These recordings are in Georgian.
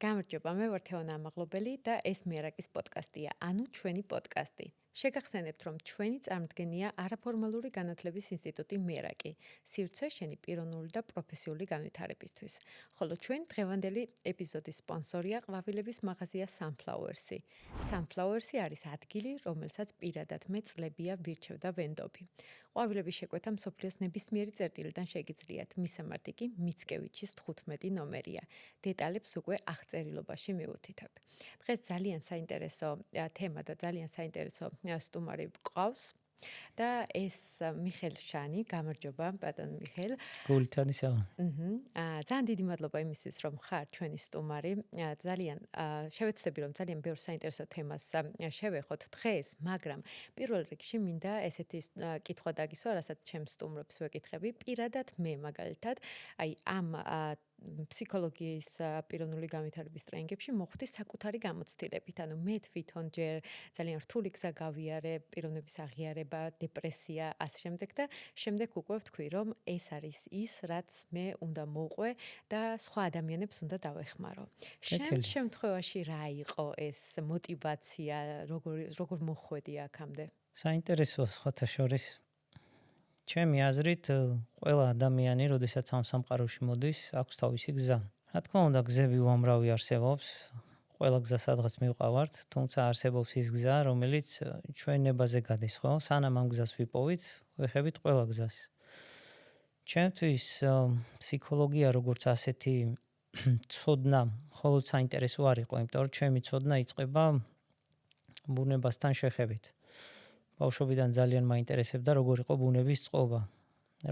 გამარჯობა, მე ვარ თეონა ამაღლობელი და ეს მერაკის პოდკასტია, ანუ ჩვენი პოდკასტი. შეგახსენებთ, რომ ჩვენი წარმოდგენია არაფორმალური განათლების ინსტიტუტი მერაკი, სივრცე შენი პიროვნული და პროფესიული განვითარებისთვის. ხოლო ჩვენი დღევანდელი ეპიზოდის სპონსორია ყვავილების მაღაზია Sunflowers-ი. Sunflowers-ი არის ადგილი, რომელსაც პირადად მე წლებია ვირჩევ და ვენდობი. ყვავილების შეკვეთა მსოფლიოს ნებისმიერი წერტილიდან შეგიძლიათ, მისამართი კი მიცკევიჩის 15 ნომერია. დეტალებს უკვე აღწერილობაში მივუთითებ. დღეს ძალიან საინტერესო თემა და ძალიან საინტერესო სტუმარი გვყავს და ეს მიხელ შანი, გამარჯობა ბატონ მიხელ. გულითადი სალამი. ძალიან დიდი მადლობა იმისთვის, რომ ხარ ჩვენი სტუმარი. ძალიან შევეცდები, რომ ძალიან ბევრ საინტერესო თემას შევეხოთ დღეს, მაგრამ პირველ რიგში მინდა ესეთი კითხვა დაგისვა, რასაც ჩემს სტუმრებს ვეკითხები. პირადად მე მაგალითად, აი ამ ფსიქოლოგიის პიროვნული განვითარების ტრენინგებში მოხვდი საკუთარი გამოცდილებით. ანუ მე თვითონ ჯერ ძალიან რთული გზა გავიარე, პიროვნების აღიარება, დეპრესია, ასე შემდეგ და შემდეგ უკვე ვთქვი, რომ ეს არის ის, რაც მე უნდა მოვყვე და სხვა ადამიანებს უნდა დავეხმარო. შენ შემთხვევაში რა იყო ეს მოტივაცია, როგორ მოხვედი აქამდე? საინტერესო სხვათა შორის ჩემი აზრით ყველა ადამიანი, როდესაც ამ სამყაროში მოდის, აქვს თავისი გზა. რა თქმა უნდა, გზები უამრავი არსებობს, ყველა გზა სადღაც მივყავართ, თუმცა არსებობს ის გზა, რომელიც ჩვენ ნებაზე გადის, ხო? სანამ ამ გზას ვიპოვით, ვეხებით ყველა გზას. ჩემთვის ფსიქოლოგია როგორც ასეთი ცოდნა მხოლოდ საინტერესო არ იყო, იმიტომ რომ ჩემი ცოდნა იწყება ბუნებასთან შეხებით. ბავშვობიდან ძალიან მაინტერესებდა როგორ იყო ბუნების წყობა,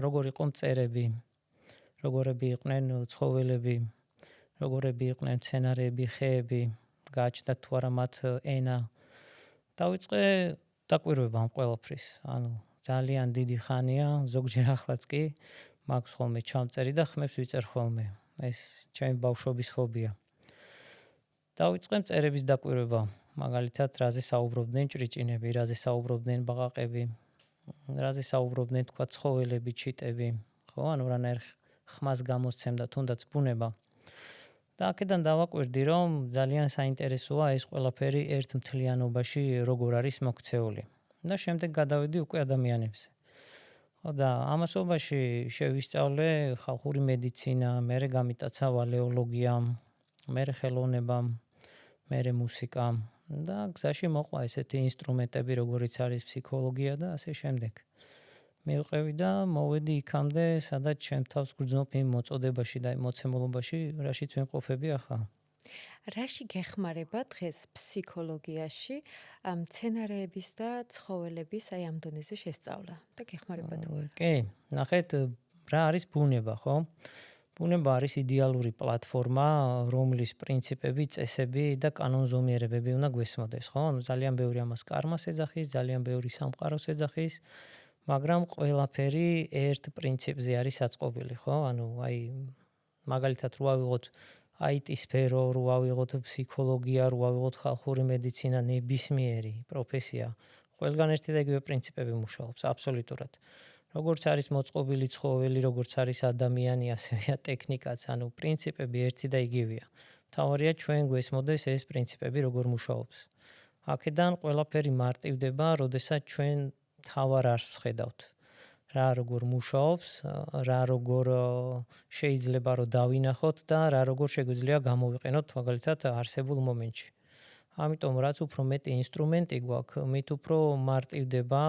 როგორ იყო მწერები, როგორები იყვნენ ცხოველები, როგორები იყვნენ მცენარეები, ხეები, გააჩნდა თუ არა მათ ენა. დავიწყე დაკვირვება ამ ყველაფრის. ანუ ძალიან დიდი ხანია, ზოგჯერ ახლაც კი მაქვს ხოლმე ჩამწერი და ხმებს ვიწერ ხოლმე. ეს ჩემი ბავშვობის ჰობია. დავიწყე მწერების დაკვირვება. მაგალითად, რაზე საუბრობდნენ ჭრიჭინები, რაზე საუბრობდნენ ბაყაყები, რაზე საუბრობდნენ თქვა ცხოველები, ჩიტები, ხო, ანუ რანაირ ხმას გამოსცემდა თუნდაც ბუნება. და აქედან დავაკვირდი, რომ ძალიან საინტერესოა ეს ყველაფერი ერთ მთლიანობაში როგორ არის მოქცეული. და შემდეგ გადავედი უკვე ადამიანებზე. ხო და ამასობაში შევისწავლე ხალხური მედიცინა, მერე გამიტაცა ვალეოლოგია, მერე ხელოვნება, მერე მუსიკა. და გზაში მოყვა ესეთი ინსტრუმენტები, როგორიც არის ფსიქოლოგია და ასე შემდეგ. მივყევი და მოვედი იქამდე, სადაც ჩემ თავს გრძნობ იმ მოწოდებაში და მოცემულობაში, რაშიც ვიმყოფები ახლა. რაში გეხმარება დღეს ფსიქოლოგიაში მცენარეების და ცხოველების აი ამ დონეზე შესწავლა და გეხმარება თუ არა? კი, ნახეთ რა არის ბუნება, ხო? ბუნება არის იდეალური პლატფორმა, რომლის პრინციპები, წესები და კანონზომიერებები უნდა გვესმოდეს, ხო? ძალიან ბევრი ამას კარმას ეძახის, ძალიან ბევრი სამყაროს ეძახის, მაგრამ ყველაფერი ერთ პრინციპზე არის აწყობილი, ხო? ანუ აი მაგალითად რო ავიღოთ IT სფერო, რო ავიღოთ ფსიქოლოგია, რო ავიღოთ ხალხური მედიცინა, ნებისმიერი პროფესია, ყველგან ერთი და იგივე პრინციპები მუშაობს, აბსოლუტურად. როგორც არის მოწყობილი ცხოველი, როგორც არის ადამიანი, ასეა ტექნიკაც, ანუ პრინციპები ერთი და იგივეა. მთავარია ჩვენ გვესმოდეს ეს პრინციპები როგორ მუშაობს. აქედან ყველაფერი მარტივდება, როდესაც ჩვენ თავარ არსს ხედავთ. რა როგორ მუშაობს, რა როგორ შეიძლება რომ დავინახოთ და რა როგორ შეგვიძლია გამოვიყენოთ მაგალითად არსებულ მომენტში. ამიტომ რაც უფრო მეტი ინსტრუმენტი გვაქვს, მით უფრო მარტივდება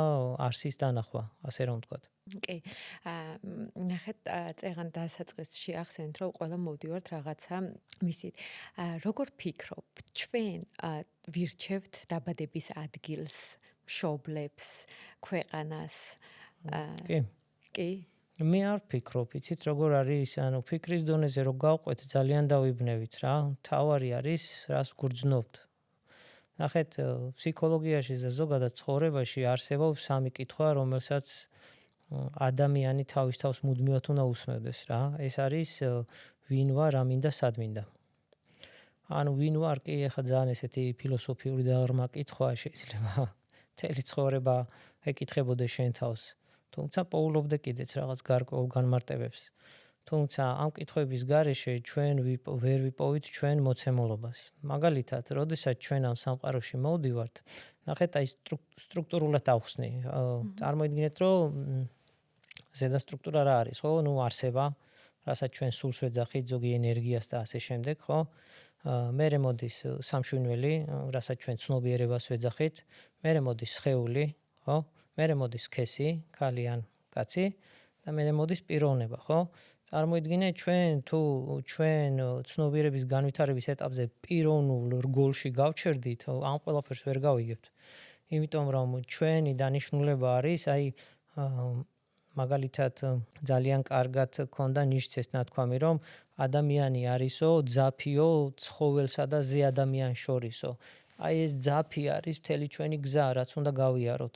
არსის დანახვა, ასე რომ ვთქვათ. კი. ნახეთ, წეგან დასაწყისში ახსენეთ, რომ ყველა მოვდივართ რაღაცა მისით. როგორ ფიქრობ, ჩვენ ვირჩევთ დაბადების ადგილს, მშობლებს, ქვეყანას? კი. კი. მე არ ვფიქრობ, იცით როგორ არის, ანუ ფიქრის დონეზე რომ გავყვეთ, ძალიან დავიბნევით რა. თავარი არის, რას გრძნობთ. ნახეთ, ფსიქოლოგიაში და ზოგადად ცხოვრებაში არსებობს სამი კითხვა, რომელსაც ადამიანი თავის თავს მუდმივად უნდა უსმევდეს რა. ეს არის ვინ ვარ, რა მინდა, სად მინდა. ანუ ვინ ვარ კი ახლა ძალიან ესეთი ფილოსოფიური და ღრმა კითხვაა, შეიძლება მთელი ცხოვრება ეკითხებოდე შენ თავს. თუმცა პოულობდე კიდეც რაღაც გარკვეულ განმარტებებს. თუმცა ამ კითხვების გარეშე ჩვენ ვერ ვიპოვით ჩვენ მოცემულობას. მაგალითად, როდესაც ჩვენ ამ სამყაროში მოვდივართ, ნახეთ აი სტრუქტურულად ავხსნი. წარმოიდგინეთ, რომ ზედა სტრუქტურა რა არის, ხო? არსება, რასაც ჩვენ სულს ვეძახით, ზოგი ენერგიას და ასე შემდეგ, ხო? მერე მოდის სამშვინველი, რასაც ჩვენ ცნობიერებას ვეძახით, მერე მოდის სხეული, ხო? მერე მოდის სქესი, ქალი ან კაცი და მერე მოდის პიროვნება, ხო? წარმოიდგინეთ ჩვენ ცნობიერების განვითარების ეტაპზე პიროვნულ რგოლში გავჩერდით, ამ ყველაფერს ვერ გავიგებთ. იმიტომ რომ ჩვენი დანიშნულება არის, აი მაგალითად ძალიან კარგად ქონდა ნიშცეს ნათქვამი, რომ ადამიანი არისო ძაფიო ცხოველსა და ზე ადამიანს შორისო. აი ეს ძაფი არის მთელი ჩვენი გზა, რაც უნდა გავიაროთ.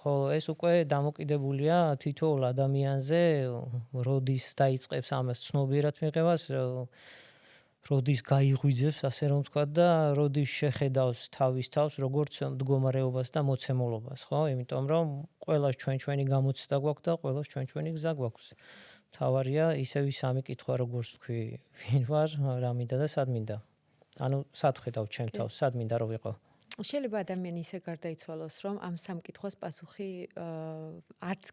ხო, ეს უკვე დამოკიდებულია თითოეულ ადამიანზე, როდის დაიწყებს ამას ცნობიერად მიღებას, როდის გაიღვიძებს, ასე რომ ვთქვა და როდის შეხედავს თავის თავს, როგორც მდგომარეობას და მოცემულობას, ხო? იმიტომ რომ ყველას ჩვენი გამოცდა გვაქვს და ყველას ჩვენი გზა გვაქვს. თავარია ისევ სამი კითხვა, როგორც ვთქვი, ვინ ვარ, რა მინდა და სად მინდა. ანუ სად ხედავ ჩემ თავს, სად მინდა რომ ვიყო. შეიძლება ადამიანი ისე გარდაიცვალოს, რომ ამ სამ კითხვას პასუხი არც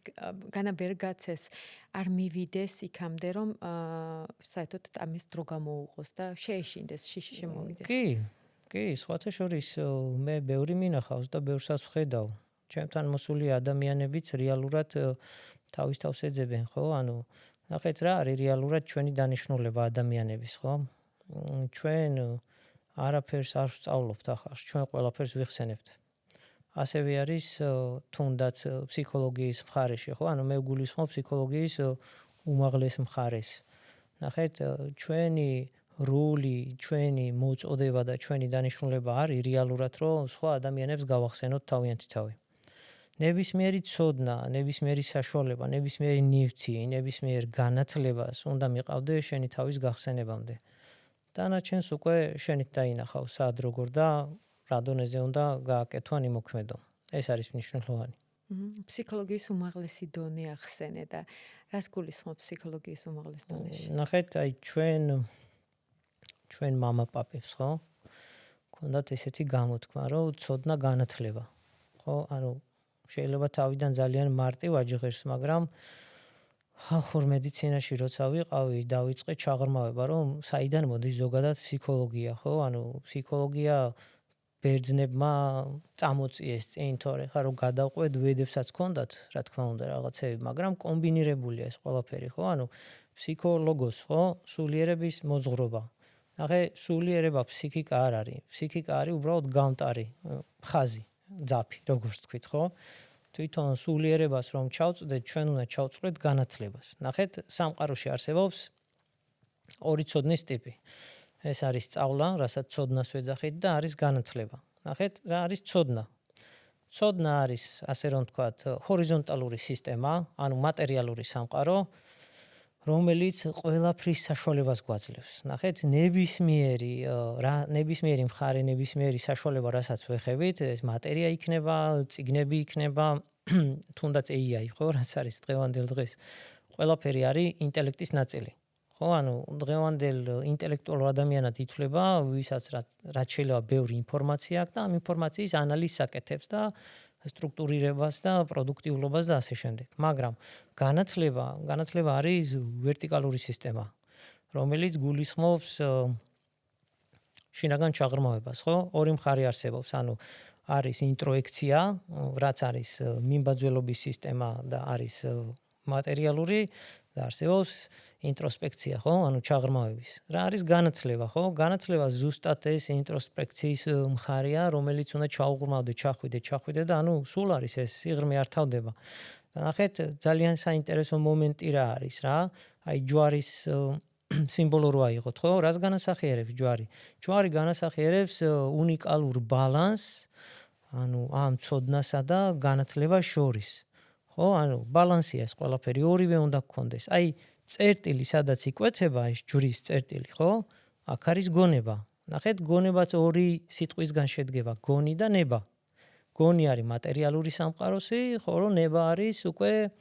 განა ვერ გაცეს, არ მივიდეს იქამდე, რომ საერთოდ ამის დრო გამოუყოს და შეეშინდეს, შიში შემოვიდეს. კი, სხვათა შორის მე ბევრი მინახავს და ბევრსაც ვხედავ. ჩემთან მოსული ადამიანებიც რეალურად თავის თავს ეძებენ, ხო? ანუ ნახეთ რა არის რეალურად ჩვენი დანიშნულება ადამიანების, ხო? ჩვენ არაფერს არ ვსწავლობთ ახლა, ჩვენ ყველაფერს ვიხსენებთ. ასევე არის თუნდაც ფსიქოლოგიის მხარეში, ხო? ანუ მე ვგულისხმობ ფსიქოლოგიის უმაღლეს მხარეს. ნახეთ, ჩვენი როლი, ჩვენი მოწოდება და ჩვენი დანიშნულება არის რეალურად, რომ სხვა ადამიანებს გავახსენოთ თავიანთი თავი. ნებისმიერი ცოდნა, ნებისმიერი საშუალება, ნებისმიერი ნივთი, ნებისმიერ განათლებას უნდა მიყავდეს შენი თავის გახსენებამდე. დანარჩენს უკვე შენით დაინახავ, სად როგორ და რა დონეზე უნდა გააკეთო იმოქმედო. ეს არის მნიშვნელოვანი. ფსიქოლოგიის უმაღლესი დონე ახსენე და რას გულისხმობ ფსიქოლოგიის უმაღლეს დონეში? ნახეთ, აი ჩვენ მამაპაპებს, ხო? ქონდათ ესეთი გამოთქმა, რომ ცოდნა განათლება. ხო? ანუ შეიძლება თავიდან ძალიან მარტივ აჯღერს, მაგრამ ხალხურ მედიცინაში როცა ვიყავი, დავიწყე ჩაღრმავება, რომ საიდან მოდის ზოგადად ფსიქოლოგია, ხო? ანუ ფსიქოლოგია ბერძნებმა წამოწიეს წინ, თორე ხა რომ გადავყვეთ ვედებსაც ჰქონდათ, რა თქმა უნდა, რაღაცები, მაგრამ კომბინირებულია ეს ყველაფერი, ხო? ანუ ფსიქოლოგოს, ხო? სულიერების მოძღვრობა. ნახე, სულიერება ფსიქიკა არ არის. ფსიქიკა არის უბრალოდ გამტარი ხაზი, ძაფი, როგორც თქვით, ხო? თვითონ სულიერებას რომ ჩავწვდეთ, ჩვენ უნდა ჩავწვდეთ განათლებას. ნახეთ, სამყაროში არსებობს ორი ცოდნის ტიპი. ეს არის სწავლა, რასაც ცოდნას ვეძახით და არის განათლება. ნახეთ, რა არის ცოდნა? ცოდნა არის, ასე რომ ვთქვათ, ჰორიზონტალური სისტემა, ანუ მატერიალური სამყარო, რომელიც ყველაფრის საშუალებას გვაძლევს. ნახეთ, ნებისმიერი მხარე, ნებისმიერი საშუალება, რასაც ვეხებით, ეს მატერია იქნება, წიგნები იქნება, თუნდაც AI, ხო, რაც არის დღევანდელ დღეს. ყველაფერი არის ინტელექტის ნაწილი. ხო, ანუ დღევანდელ ინტელექტუალურ ადამიანად ითვლება, ვისაც რაც შეიძლება ბევრი ინფორმაცია აქვს და ამ ინფორმაციის ანალიზს აკეთებს და სტრუქტურირებას და პროდუქტიულობას და ასე შემდეგ. მაგრამ განათლება არის ვერტიკალური სისტემა, რომელიც გულისხმობს შინაგან ჩაღრმავებას, ხო? ორი მხარე არსებობს, ანუ არის ინტროექცია, რაც არის მიმბაძველობის სისტემა და არის მატერიალური და არსებობს ინტროსპექცია, ხო? ანუ ჩაღრმავების. რა არის განათლება, ხო? განათლება ზუსტად ეს ინტროსპექციის მხარეა, რომელიც უნდა ჩაუღრმავდე, ჩახვიდე და ანუ სულ არის ეს სიღრმე არ თავდება. და ნახეთ, ძალიან საინტერესო მომენტი რა არის, რა? აი ჯვარის სიმბოლო რო აიღოთ, ხო? რას განასახიერებს ჯვარი? ჯვარი განასახიერებს უნიკალურ ბალანსს, ანუ ამ ცოდნასა და განათლებას შორის. ხო? ანუ ბალანსია ეს ყველაფერი, ორივე უნდა გქონდეს. აი წერტილი სადაც იკვეთება, ეს ჯვრის წერტილი, ხო? აქ არის გონება. ნახეთ, გონებაც ორი სიტყვისგან შედგება, გონი და ნება. გონი არის მატერიალური სამყაროსი, ხოლო ნება არის უკვე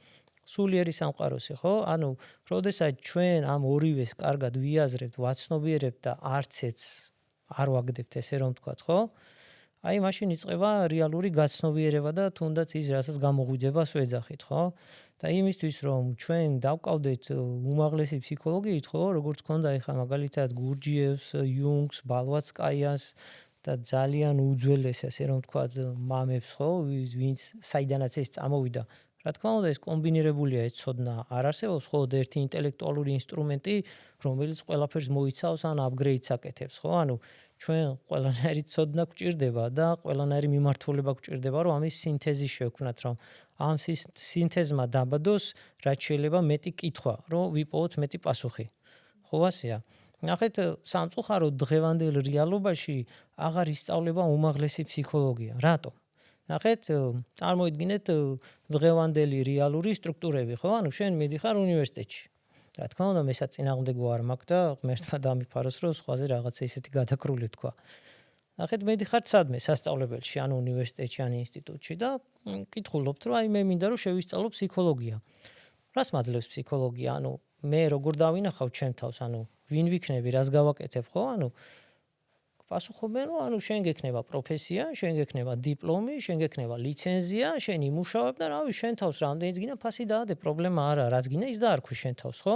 სულიერი სამყაროსი, ხო? ანუ, როდესაც ჩვენ ამ ორივეს კარგად ვიაზრებთ, ვაცნობიერებთ და არცეც არ ვაგდებთ, ესე რომ ვთქვათ, ხო? აი, მაშინ იწყება რეალური გაცნობიერება და თუნდაც ის, რასაც გამოღვიძებას ვეძახით, ხო? და იმისთვის, რომ ჩვენ დავკავდეთ უმაღლესი ფსიქოლოგიით, ხო, როგორც ქონდა ეხლა მაგალითად გურჯიევს, იუნგს, ბალვაცკაიას და ძალიან უძველეს, ასე რომ ვთქვათ, მამებს, ხო, ვინც საიდანაც ეს წამოვიდა. რა თქმა უნდა, ეს კომბინირებულია, ეს ცოდნა არ არსებობს, ხო, ერთი ინტელექტუალური ინსტრუმენტი, რომელიც ყველაფერს მოიცავს ან აპგრეიდს აკეთებს, ხო? ანუ ჩვენ ყველანაირი ცოდნა გვჭირდება და ყველანაირი მიმართულება გვჭირდება, რომ ამის სინთეზი შევქმნათ, რომ ამ სინთეზმა დაბადოს, რაც შეიძლება მეტი კითხვა, რომ ვიპოვოთ მეტი პასუხი. ხო ასეა? ნახეთ, სამწუხაროდ დღევანდელ რეალობაში აღარ ისწავლება უმაღლესი ფსიქოლოგია. რატო? ნახეთ, წარმოიდგინეთ დღევანდელი რეალური სტრუქტურები, ხო? ანუ შენ მიდიხარ უნივერსიტეტში. რა თქმა უნდა, მესაწინააღმდეგო არ მაქვს და ღმერთმა დამიფაროს, რომ სხვაზე რაღაცა ისეთი გადაკრული თქვა. ნახეთ, მიდიხარ სადმე სასწავლებელში, ანუ უნივერსიტეტში, ან ინსტიტუტში და კითხულობთ, რომ აი მე მინდა რომ შევისწავლო ფსიქოლოგია. რას მაძლევს ფსიქოლოგია? ანუ მე როგორ დავინახავ ჩემ თავს, ანუ ვინ ვიქნები, რას გავაკეთებ, ხო? ანუ პასუხობენ, რომ ანუ შენ გექნება პროფესია, შენ გექნება დიპლომი, შენ გექნება ლიცენზია, შენ იმუშავებ და რავი, შენ თავს რამდენიც გინდა ფასი დაადე, პრობლემა არა, რაც გინდა ის დაარქვი შენ თავს, ხო?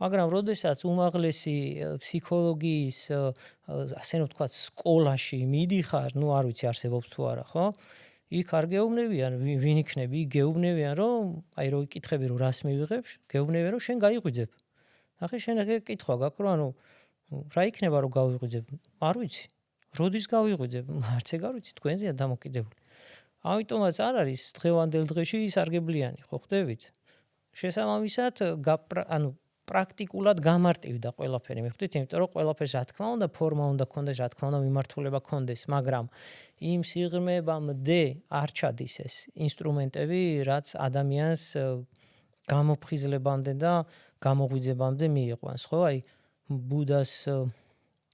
მაგრამ როდესაც უმაღლესი ფსიქოლოგიის, ასე რომ ვთქვათ, სკოლაში მიდიხარ, ნუ არ ვიცი არსებობს თუ არა, ხო? იქ არ გეუბნებიან, ვინ იქნები, გეუბნებიან, რომ აი რო იკითხები, რომ რას მივიღებ, გეუბნებიან, რომ შენ გაიღვიძებ. ნახე, შენ ეგ კითხვა გაქვს, რომ ანუ რა იქნება რომ გავიღვიძებ? არ ვიცი. როდის გავიღვიძებ? არც ეგ არ ვიცი, თქვენზეა დამოკიდებული. ამიტომაც არ არის დღევანდელ დღეში სარგებლიანი, ხო ხდებით? შესაბამისად, ანუ პრაქტიკულად გამარტივდა ყველაფერი, მიხვდით, იმიტომ რომ ყველაფერს რა თქმა უნდა ფორმა უნდა ქონდეს, რა თქმა უნდა მიმართულება ქონდეს, მაგრამ იმ სიღრმებამდე არ ჩადის ეს ინსტრუმენტები, რაც ადამიანს გამოფხიზლებამდე და გამოღვიძებამდე მიიყვანს, ხო? აი ბუდას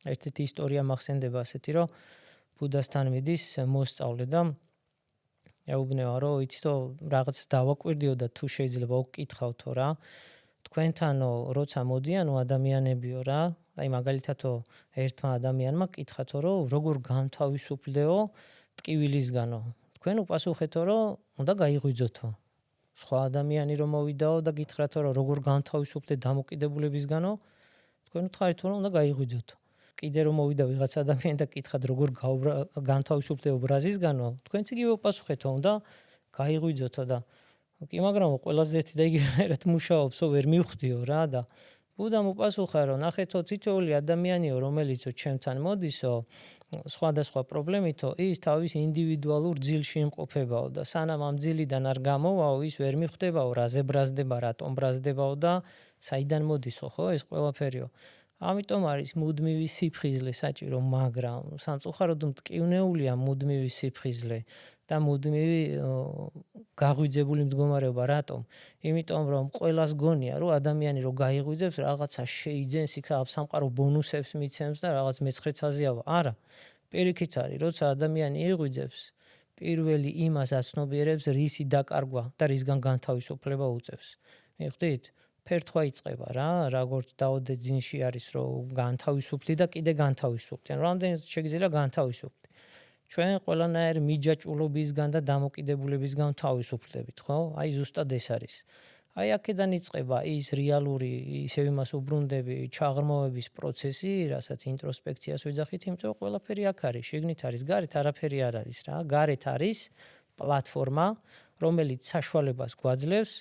ერთ-ერთი ისტორია მახსენდება ასეთი, რომ ბუდასთან მიდის მოსწავლე და ეუბნება, რომ იცით რომ რაღაც დავაკვირდიო და თუ შეიძლება უკითხავთო რა. თქვენთანო როცა მოდიანო ადამიანებიო რა, აი მაგალითადო ერთმა ადამიანმა კითხათო, რომ როგორ განთავისუფლდეო ტკივილისგანო. თქვენ უპასუხეთო, რომ უნდა გაიღვიძოთო. სხვა ადამიანი რომ მოვიდაო და გითხრათო, რომ როგორ განთავისუფლდე დამოკიდებულებისგანო, თქვენ უთხარით, რომ უნდა გაიღვიძოთო. კიდე რომ მოვიდა ვიღაც ადამიანი და კითხათ, როგორ განთავისუფლდე ობრაზისგანო, თქვენც იგივე უპასუხეთო, უნდა გაიღვიძოთო და კი, მაგრამ ყველაზე ერთი და იგივე მუშაობსო ვერ მივხვდიო რა და ბუდამ უპასუხა, რომ ნახეთო თითოეული ადამიანიო, რომელიცო ჩემთან მოდისო, სხვადასხვა პრობლემითო, ის თავის ინდივიდუალურ ძილში იმყოფებაო და სანამ ამ ძილიდან არ გამოვაო, ის ვერ მიხვდებაო, რაზე ბრაზდება, რატომ ბრაზდებაო და საიდან მოდისო, ხო, ეს ყველაფერიო. ამიტომ არის მუდმივი სიფხიზლე საჭირო, მაგრამ სამწუხაროდ მტკივნეულია მუდმივი სიფხიზლე და მუდმივი გაღვიძებული მდგომარეობა, რატომ? იმიტომ რომ ყველას გონია, რომ ადამიანი რო გაიღვიძებს, რაღაცა შეიძენს, იქ სამყარო ბონუსებს მიცემს და რაღაც მეცხრეცაზეავა. არა. პირიქით არის, როცა ადამიანი იღვიძებს, პირველი იმას აცნობიერებს, რისი დაკარგვა და რისგან განთავისუფლება უწევს. მიხვდით? ფერთვა იწყება რა, როგორც დაოდე ძინში არის, რომ განთავისუფლდი და კიდე განთავისუფლდი. ანუ რამდენიც შეგიძლია განთავისუფლდი. ჩვენ ყველანაირი მიჯაჭულობისგან და დამოკიდებულებისგან თავისუფლდებით, ხო? აი ზუსტად ეს არის. აი აქედან იწყება ის რეალური, ისევ იმას უბრუნდები, ჩაღრმავების პროცესი, რასაც ინტროსპექციას ვიძახით, იმიტომ რომ ყველაფერი აქ არის, შიგნით არის, გარეთ არაფერი არ არის რა. გარეთ არის პლატფორმა, რომელიც საშუალებას გვაძლევს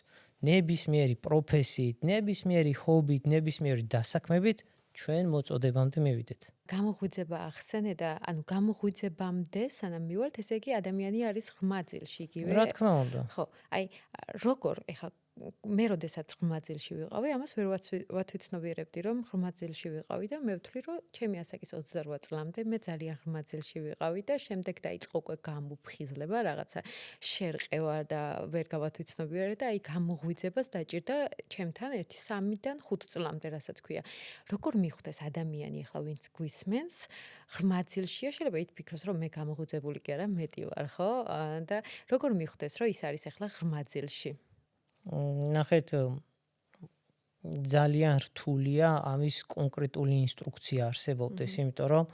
ნებისმიერი პროფესიით, ნებისმიერი ჰობით, ნებისმიერი დასაქმებით ჩვენ მოწოდებამდე მივიდეთ. გამოღვიძება ახსენე და ანუ გამოღვიძებამდე სანამ მივართ, ესე იგი ადამიანი არის ღრმა ძილში იგივე. რა თქმა უნდა. ხო, აი როგორ ეხა მე როდესაც ღრმა ძილში ვიყავი, ამას ვერ ვაცნობიერებდი, რომ ღრმა ძილში ვიყავი და მე ვთვლი, რომ ჩემი ასაკის 28 წლამდე მე ძალიან ღრმა ძილში ვიყავი და შემდეგ დაიწყო უკვე გამოფხიზლება, რაღაცა შერყევა და ვერ გავაცნობიერე და აი გამოღვიძებას დაჭირდა ჩემთან 3-დან 5 წლამდე, რასაც ქვია. როგორ მიხვდეს ადამიანი ახლა ვინც გვისმენს, ღრმა ძილშია, შეიძლება ითფიქროს, რომ მე გამოღვიძებული კი არა, მეტი ვარ, ხო? და როგორ მიხვდეს, რომ ის არის ახლა ღრმა ძილში? ნახეთ ძალიან რთულია ამის კონკრეტული ინსტრუქცია არსებობდეს, იმიტომ რომ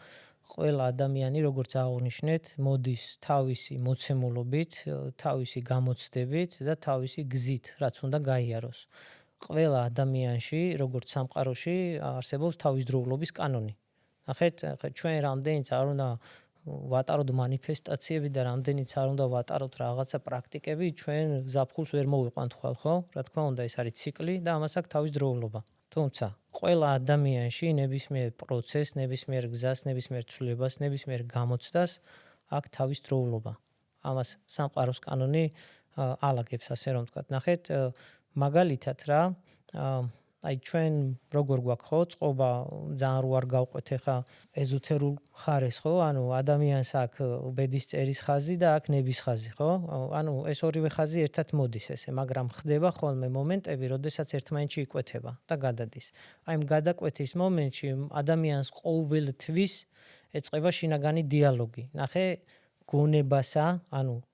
ყველა ადამიანი, როგორც აღნიშნეთ, მოდის თავისი მოცემულობით, თავისი გამოცდებით და თავისი გზით, რაც უნდა გაიაროს. ყველა ადამიანში, როგორც სამყაროში, არსებობს თავისდროულობის კანონი. ნახეთ, ჩვენ რამდენიც არ უნდა ვატაროთ მანიფესტაციები და რამდენიც არ უნდა ვატაროთ რაღაცა პრაქტიკები, ჩვენ ზაფხულს ვერ მოვიყვანთ ხვალ, ხო? რა თქმა უნდა, ეს არის ციკლი და ამას აქვს თავისდროულობა. თუმცა, ყველა ადამიანში ნებისმიერ პროცესს, ნებისმიერ გზას, ნებისმიერ ცვლილებას, ნებისმიერ გამოცდას აქვს თავისდროულობა. ამას სამყაროს კანონი ალაგებს, ასე რომ ვთქვათ. ნახეთ, მაგალითად რა, აი ჩვენ როგორ გვაქვს ხო წყობა ძალიან რო არ გავყვეთ ხა ეზოთერულ ხარეს ხო ანუ ადამიანს აქვს ბედის წერის ხაზი და აქვს ნების ხაზი ხო ანუ ეს ორივე ხაზი ერთად მოდის ესე მაგრამ ხდება ხოლმე მომენტები როდესაც ერთმანეთში იკვეთება და გადადის აი ამ გადაკვეთის მომენტში ადამიანს ყოველთვის ეწყება შინაგანი დიალოგი ნახე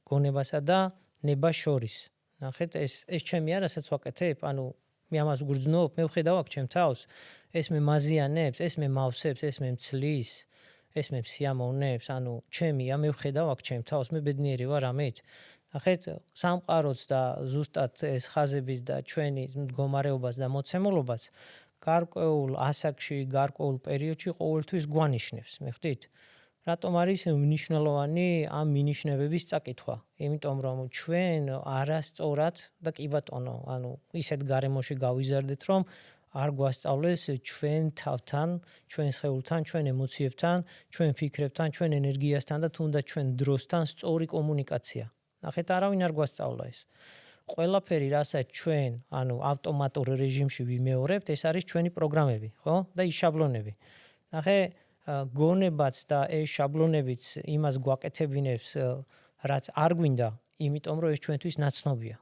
გონებასა და ნებას შორის ნახეთ ეს ჩემი არასაც ვაკეთებ ანუ მე ამას გრძნობ, მე ვხედავ აქ ჩემ თავს, ეს მე მაზიანებს, ეს მე მავსებს, ეს მე მცლის, ეს მე სიამოვნებს, ანუ ჩემია, მე ვხედავ აქ ჩემ თავს, მე ბედნიერი ვარ ამით. ნახეთ, სამყაროც და ზუსტად ეს ხაზების და ჩვენი მდგომარეობას და მოცემულობას გარკვეულ ასაკში, გარკვეულ პერიოდში ყოველთვის გვანიშნებს, მე ხვდით? რატომ არის მნიშვნელოვანი ამ მინიშნებების წაკითხვა? იმიტომ რომ ჩვენ არასწორად და კი ბატონო, ანუ ისეთ გარემოში გავიზარდეთ, რომ არ გვასწავლეს ჩვენ თავთან, ჩვენ სხეულთან, ჩვენ ემოციებთან, ჩვენ ფიქრებთან, ჩვენ ენერგიასთან და თუნდაც ჩვენ დროსთან სწორი კომუნიკაცია. ნახეთ, არავინ არ გვასწავლა ეს. ყველაფერი, რასაც ჩვენ, ანუ ავტომატურ რეჟიმში ვიმეორებთ, ეს არის ჩვენი პროგრამები, ხო? და ის შაბლონები. ნახე გონებაც და ეს შაბლონებიც იმას გვაკეთებინებს, რაც არ გვინდა, იმიტომ რომ ეს ჩვენთვის ნაცნობია.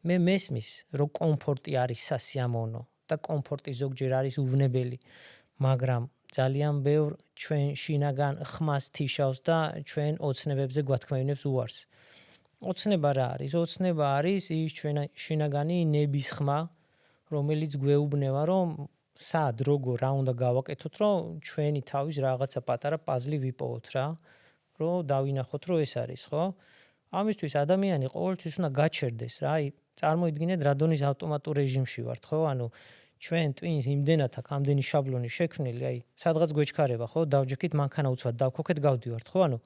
მე მესმის, რომ კომფორტი არის სასიამოვნო და კომფორტი ზოგჯერ არის უვნებელი, მაგრამ ძალიან ბევრ ჩვენ შინაგან ხმას თიშავს და ჩვენ ოცნებებზე გვათქმევინებს უარს. ოცნება რა არის? ოცნება არის ის ჩვენ შინაგანი ნების ხმა, რომელიც გვეუბნება, რომ სად როგორ რა უნდა გავაკეთოთ, რომ ჩვენი თავის რაღაცა პატარა პაზლი ვიპოვოთ რა, რომ დავინახოთ, რომ ეს არის, ხო? ამისთვის ადამიანი ყოველთვის უნდა გაჩერდეს რა, აი წარმოიდგინეთ რადონის ავტომატურ რეჟიმში ვართ, ხო? ანუ ჩვენ ტვინს იმდენად აქვს ამდენი შაბლონი შექმნილი, აი სადღაც გვეჩქარება, ხო? დავჯექით მანქანა უცბად დავქოქეთ, გავდივართ, ხო? ანუ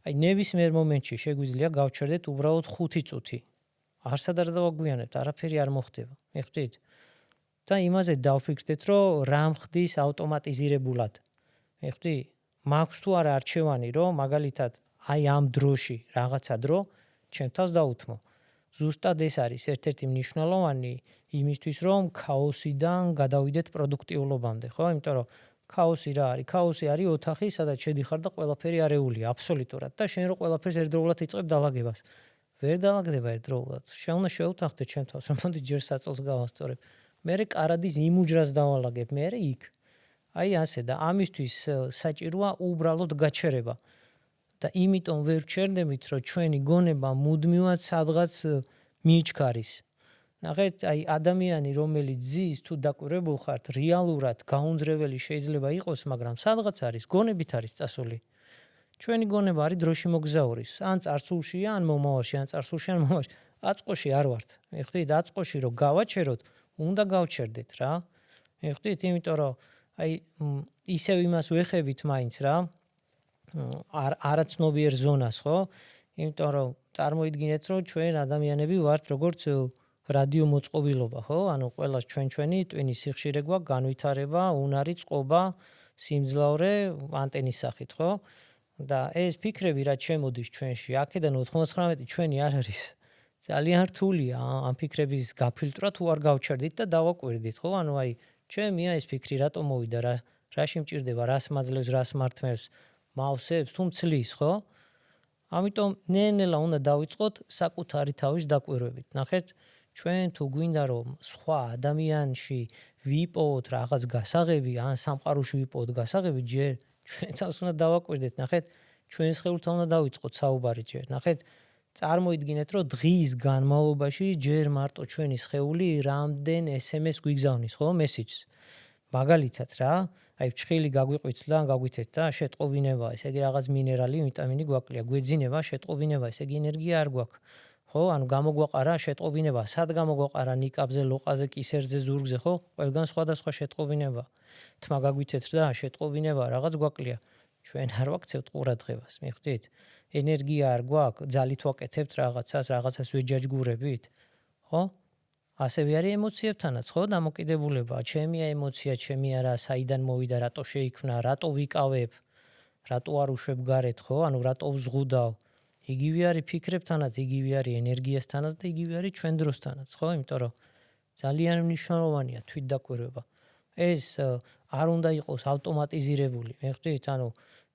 აი ნებისმიერ მომენტში შეგვიძლია გავჩერდეთ უბრალოდ 5 წუთი. არსად არ დავაგვიანებთ, არაფერი არ მოხდება. მე ხვდით? და იმაზე დავფიქრდეთ, რომ რა მხდის ავტომატიზირებულად. მე ხვდი? მაქვს თუ არა არჩევანი, რომ მაგალითად აი ამ დროში რაღაცა დრო ჩემ თავს დაუთმო. ზუსტად ეს არის ერთ-ერთი მნიშვნელოვანი იმისთვის, რომ ქაოსიდან გადავიდეთ პროდუქტიულობამდე, ხო? იმიტომ რომ ქაოსი რა არის? ქაოსი არის ოთახი, სადაც შედიხარ და ყველაფერი არეულია, აბსოლუტურად. და შენ რო ყველაფერს ერთდროულად იწყებ დალაგებას. ვერ დალაგდება ერთდროულად. შენ უნდა შეუთანხმდე ჩემ თავს, რომ მოდი ჯერ საწოლს გავასწორებ. მერე კარადის იმ უჯრას დავალაგებ, მერე იქ. აი ასე და ამისთვის საჭიროა უბრალოდ გაჩერება. და იმიტომ ვერ ვჩერდებით, რომ ჩვენი გონება მუდმივად სადღაც მიიჩქარის. ნახეთ, აი ადამიანი, რომელიც ზის თუ დაკვირვებულ ხართ, რეალურად გაუნძრეველი შეიძლება იყოს, მაგრამ სადღაც არის, გონებით არის წასული. ჩვენი გონება არის დროში მოგზაურის, ან წარსულშია, ან მომავალში, ან წარსულში, ან მომავალში. აწყოში არ ვართ. მე ხვდით, აწყოში რომ გავაჩეროთ, უნდა გავჩერდეთ რა. მე ხვდით, იმიტომ რომ აი ისევ იმას ვეხებით მაინც რა. არაცნობიერ ზონას, ხო? იმიტომ რომ წარმოიდგინეთ, რომ ჩვენ ადამიანები ვართ როგორც რადიო მოწყობილობა, ხო? ანუ ყველას ჩვენი ტვინის სიხშირე გვაქვს, განვითარება, უნარი, წყობა, სიმძლავრე, ანტენის სახით, ხო? და ეს ფიქრები რაც შემოდის ჩვენში, აქედან 99 ჩვენი არ არის. ძალიან რთულია ამ ფიქრების გაფილტრა თუ არ გავჩერდით და დავაკვირდით, ხო? ანუ აი ჩემია ეს ფიქრი რატომ მოვიდა, რაში მჭირდება, რას მაძლევს, რას მართმევს, მავსებს თუ მცლის, ხო? ამიტომ ნელ-ნელა უნდა დავიწყოთ საკუთარი თავის დაკვირვებით. ნახეთ, ჩვენ თუ გვინდა რომ სხვა ადამიანში ვიპოვოთ რაღაც გასაღები, ან სამყაროში ვიპოვოთ გასაღები, ჯერ ჩვენ თავს უნდა დავაკვირდეთ. ნახეთ, ჩვენ სხეულთან უნდა დავიწყოთ საუბარი ჯერ. ნახეთ, წარმოიდგინეთ, რომ დღის განმავლობაში ჯერ მარტო ჩვენი სხეული რამდენ SMS გვიგზავნის, ხო, მესიჯს. მაგალითად რა, აი ფრჩხილი გაგვიყვით და გავვითეთ და შეტყობინება, ესე იგი რაღაც მინერალი, ვიტამინი გვაკლია, გვეძინება, შეტყობინება, ესე იგი ენერგია არ გვაქვს. ხო, ანუ გამოგვაყარა შეტყობინება, სად გამოგვაყარა ნიკაბზე, ლოყაზე, კისერზე, ზურგზე, ხო? ყველგან სხვადასხვა შეტყობინება. თმა გაგვითეთ და შეტყობინება რაღაც გვაკლია. ჩვენ არ ვაქცევთ ყურადღებას, მიხვდით? ენერგია არ გვაქვს, ძალით ვაკეთებთ რაღაცას ვეჯაჯგურებით, ხო? ასევე არის ემოციებთანაც, ხო, დამოკიდებულება. ჩემია ემოცია, ჩემი არა, საიდან მოვიდა, რატო შეიქმნა, რატო ვიკავებ, რატო არ უშვებ გარეთ, ხო? ანუ რატო ვზღუდავ. იგივე არის ფიქრებთანაც, იგივე არის ენერგიასთანაც და იგივე არის ჩვენ დროსთანაც, ხო? იმიტომ რომ ძალიან მნიშვნელოვანია თვითდაკვირვება. ეს არ უნდა იყოს ავტომატიზირებული, მიხვდით? ანუ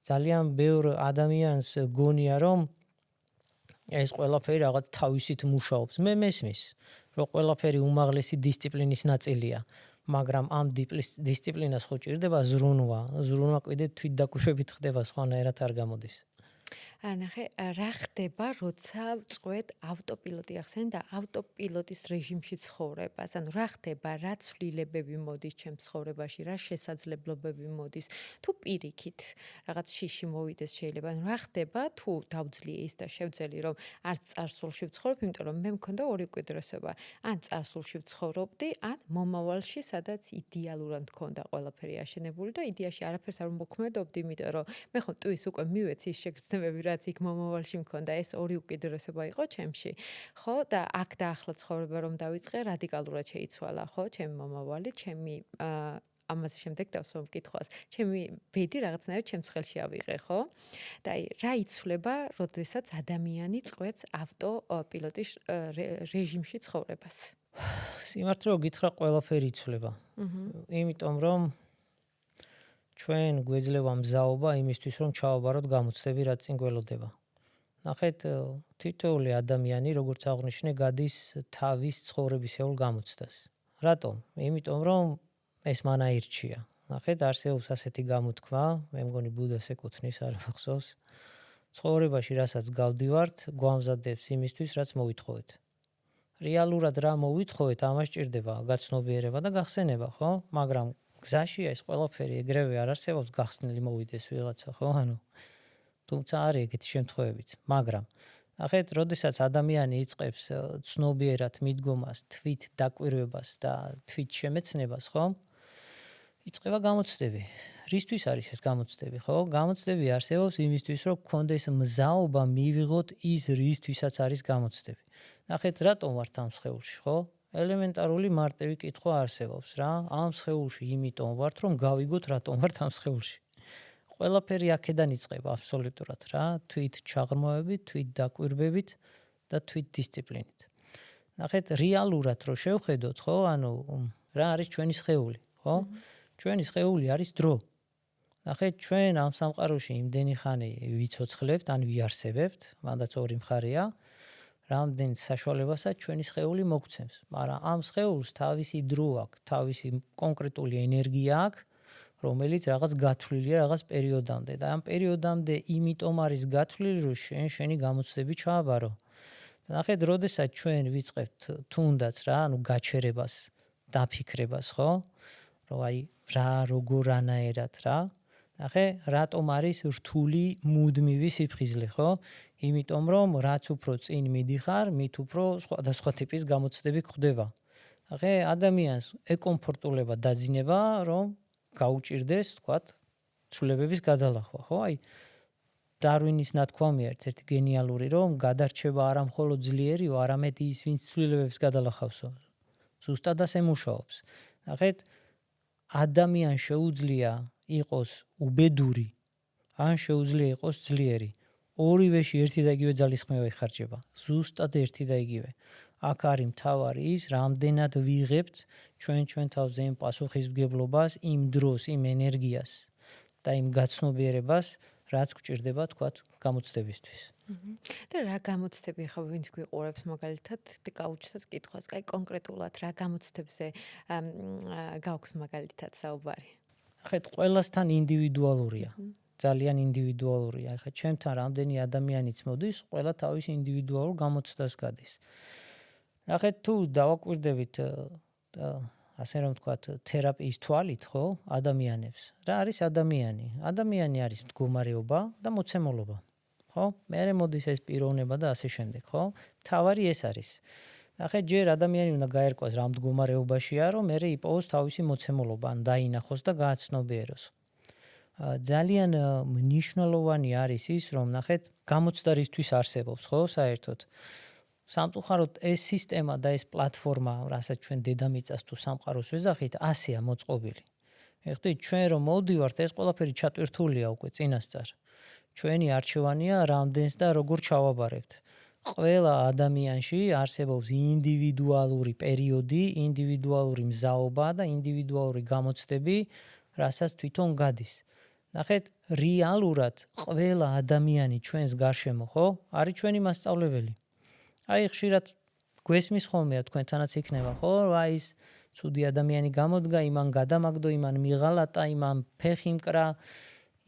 ძალიან ბევრ ადამიანს გონია, რომ ეს ყველაფერი რაღაც თავისით მუშაობს. მე მესმის, რომ ყველაფერი უმაღლესი დისციპლინის ნაწილია, მაგრამ ამ დისციპლინას ხო ჭირდება ზრუნვა. ზრუნვა კიდე თვითდაკვირვებით ხდება, სხვანაირად არ გამოდის. ნახე, რა ხდება, როცა ვწყვეტ ავტოპილოტი ახსენ და ავტოპილოტის რეჟიმში ცხოვრებას? ანუ რა ხდება, რა ცვლილებები მოდის ჩემს ცხოვრებაში, რა შესაძლებლობები მოდის? თუ პირიქით რაღაც შიში მოვიდეს შეიძლება, ანუ რა ხდება, თუ დავძლიე ის და შევძელი, რომ არც წარსულში ვცხოვრობ, იმიტომ რომ მე მქონდა ორი კვირდრესობა. ან წარსულში ვცხოვრობდი, ან მომავალში, სადაც იდეალურად მქონდა ყველაფერი აშენებული და იდეაში არაფერს არ მოქმედობდი, იმიტომ რომ მე ხო ტუის უკვე მივეცი ის შეგრძნებები, რაც იქ მომავალში მქონდა, ეს ორი უკიდურესობა იყო ჩემში. ხო, და აქ დაახლა ცხოვრება რომ დავიწყე, რადიკალურად შეიცვალა, ხო, ჩემი მომავალი, ჩემი ამაზე შემდეგ დავსვამ კითხვას. ჩემი ბედი რაღაცნაირად ჩემს ხელში ავიღე, ხო? და აი, რა იცვლება, როდესაც ადამიანი წყვეტს ავტოპილოტის რეჟიმში ცხოვრებას? სიმართლე რომ გითხრა, ყველაფერი იცვლება. იმიტომ რომ ჩვენ გვეძლევა მზაობა იმისთვის, რომ ჩავაბაროთ გამოცდები, რაც წინ გველოდება. ნახეთ, თითოეული ადამიანი, როგორც აღნიშნე, გადის თავის ცხოვრებისეულ გამოცდას. რატომ? იმიტომ რომ ეს მან აირჩია. ნახეთ, არსებობს ასეთი გამოთქმა, მე მგონი ბუდას ეკუთვნის, არ მახსოვს. ცხოვრებაში, რასაც გავდივართ, გვამზადებს იმისთვის, რაც მოვითხოვეთ. რეალურად რა მოვითხოვეთ, ამას ჭირდება გაცნობიერება და გახსენება, ხო? მაგრამ გზაშია ეს ყველაფერი ეგრევე არ არსებობს, გახსნილი მოვიდეს ვიღაცა, ხო? ანუ თუმცა არის ეგეთი შემთხვევებიც, მაგრამ ნახეთ, როდესაც ადამიანი იწყებს ცნობიერად მიდგომას, თვით დაკვირვებას და თვით შემეცნებას, ხო? იწყება გამოცდები. რისთვის არის ეს გამოცდები, ხო? გამოცდები არსებობს იმისთვის, რომ გქონდეს მზაობა მივიღოთ ის, რისთვისაც არის გამოცდები. ნახეთ, რატომ ვართ ამ სხეულში, ხო? ელემენტარული მარტივი კითხვა არსებობს რა. ამ სხეულში იმიტომ ვართ, რომ გავიგოთ რატომ ვართ ამ სხეულში. ყველაფერი აქედან იწყება აბსოლუტურად რა, თვით ჩაღრმავებით, თვით დაკვირვებით და თვით დისციპლინით. ნახეთ, რეალურად რო შევხედოთ, ხო, ანუ რა არის ჩვენი სხეული, ხო? ჩვენი სხეული არის დრო. ნახეთ, ჩვენ ამ სამყაროში იმდენი ხანი ვიცოცხლებთ, ან ვიარსებებთ, მანდაც ორი მხარეა. რამდენ საშუალებასაც ჩვენი სხეული მოგცემს, მაგრამ ამ სხეულს თავისი დრო აქვს, თავისი კონკრეტული ენერგია აქვს, რომელიც რაღაც გათვლილია რაღაც პერიოდამდე და ამ პერიოდამდე იმიტომ არის გათვლილი, რომ შენი გამოცდები ჩააბარო. ნახეთ, როდესაც ჩვენ ვიწყებთ თუნდაც რა, ანუ გაჩერებას, დაფიქრებას, ხო? რომ აი რა როგორ ანაერად რა. ნახე, რატომ არის რთული მუდმივი სიფხიზლე, ხო? იმიტომ რომ რაც უფრო წინ მიდიხარ, მით უფრო სხვადასხვა ტიპის გამოცდები გვხდება. ნახე, ადამიანს ეკომფორტულება დაძინება, რომ გაუჭირდეს, თქვათ, ცვლილებების გადალახვა, ხო? აი დარვინის ნათქვამია ერთ-ერთი გენიალური, რომ გადარჩება არა მხოლოდ ძლიერიო, არამედ ის, ვინც ცვლილებებს გადალახავსო. ზუსტად ასე მუშაობს. ნახეთ, ადამიანს შეუძლია იყოს უბედური, ან შეუძლია იყოს ძლიერი. ორივეში ერთი და იგივე ძალისხმევა იხარჯება. ზუსტად ერთი და იგივე. აქ არის მთავარი ის, რამდენად ვიღებთ ჩვენ თავზე იმ პასუხისმგებლობას, იმ დროს, იმ ენერგიას და იმ გაცნობიერებას, რაც გვჭირდება, თქვათ, გამოცდებისთვის. და რა გამოცდები ხა ვინც გვიყურებს მაგალითად გაუჩნდათ კითხვას, კაი კონკრეტულად რა გამოცდებზე გაქვს მაგალითად საუბარი? ხეთ ყველასთან ინდივიდუალურია. ძალიან ინდივიდუალურია. ეხლა ჩემთან რამდენი ადამიანიც მოდის, ყველა თავის ინდივიდუალურ გამოცდას გადის. ნახეთ თუ დავაკვირდებით ასე რომ ვთქვათ, თერაპიის თვალით, ხო, ადამიანებს. რა არის ადამიანი? ადამიანი არის მდგომარეობა და მოცემულობა. ხო? მერე მოდის ეს პიროვნება და ასე შემდეგ, ხო? თავარი ეს არის. ნახეთ, ჯერ ადამიანი უნდა გაერკვას რა მდგომარეობაშია, რომ მერე იპოვოს თავისი მოცემულობა, ან დაინახოს და გააცნობიეროს. ძალიან მნიშვნელოვანი არის ის, რომ ნახეთ, გამოცდა რისთვის არსებობს, ხო, საერთოდ. სამწუხაროდ ეს სისტემა და ეს პლატფორმა, რასაც ჩვენ დედამიწას თუ სამყაროს ვეძახით, ასეა მოწყობილი. ეხლა ჩვენ რომ მოვდივართ, ეს ყველაფერი ჩატვირთულია უკვე წინასწარ. ჩვენი არჩევანია რამდენს და როგორ ჩავაბარებთ. ყველა ადამიანში არსებობს ინდივიდუალური პერიოდი, ინდივიდუალური მზაობა და ინდივიდუალური გამოცდები, რასაც თვითონ გადის. ნახეთ, რეალურად ყველა ადამიანი ჩვენს გარშემო, ხო, არის ჩვენი მასწავლებელი. აი ხშირად გვესმის ხოლმე თქვენთანაც იქნება, ხო, აი ეს ცუდი ადამიანი გამოდგა, იმან გადამაგდო, იმან მიღალატა, იმან ფეხი მკრა,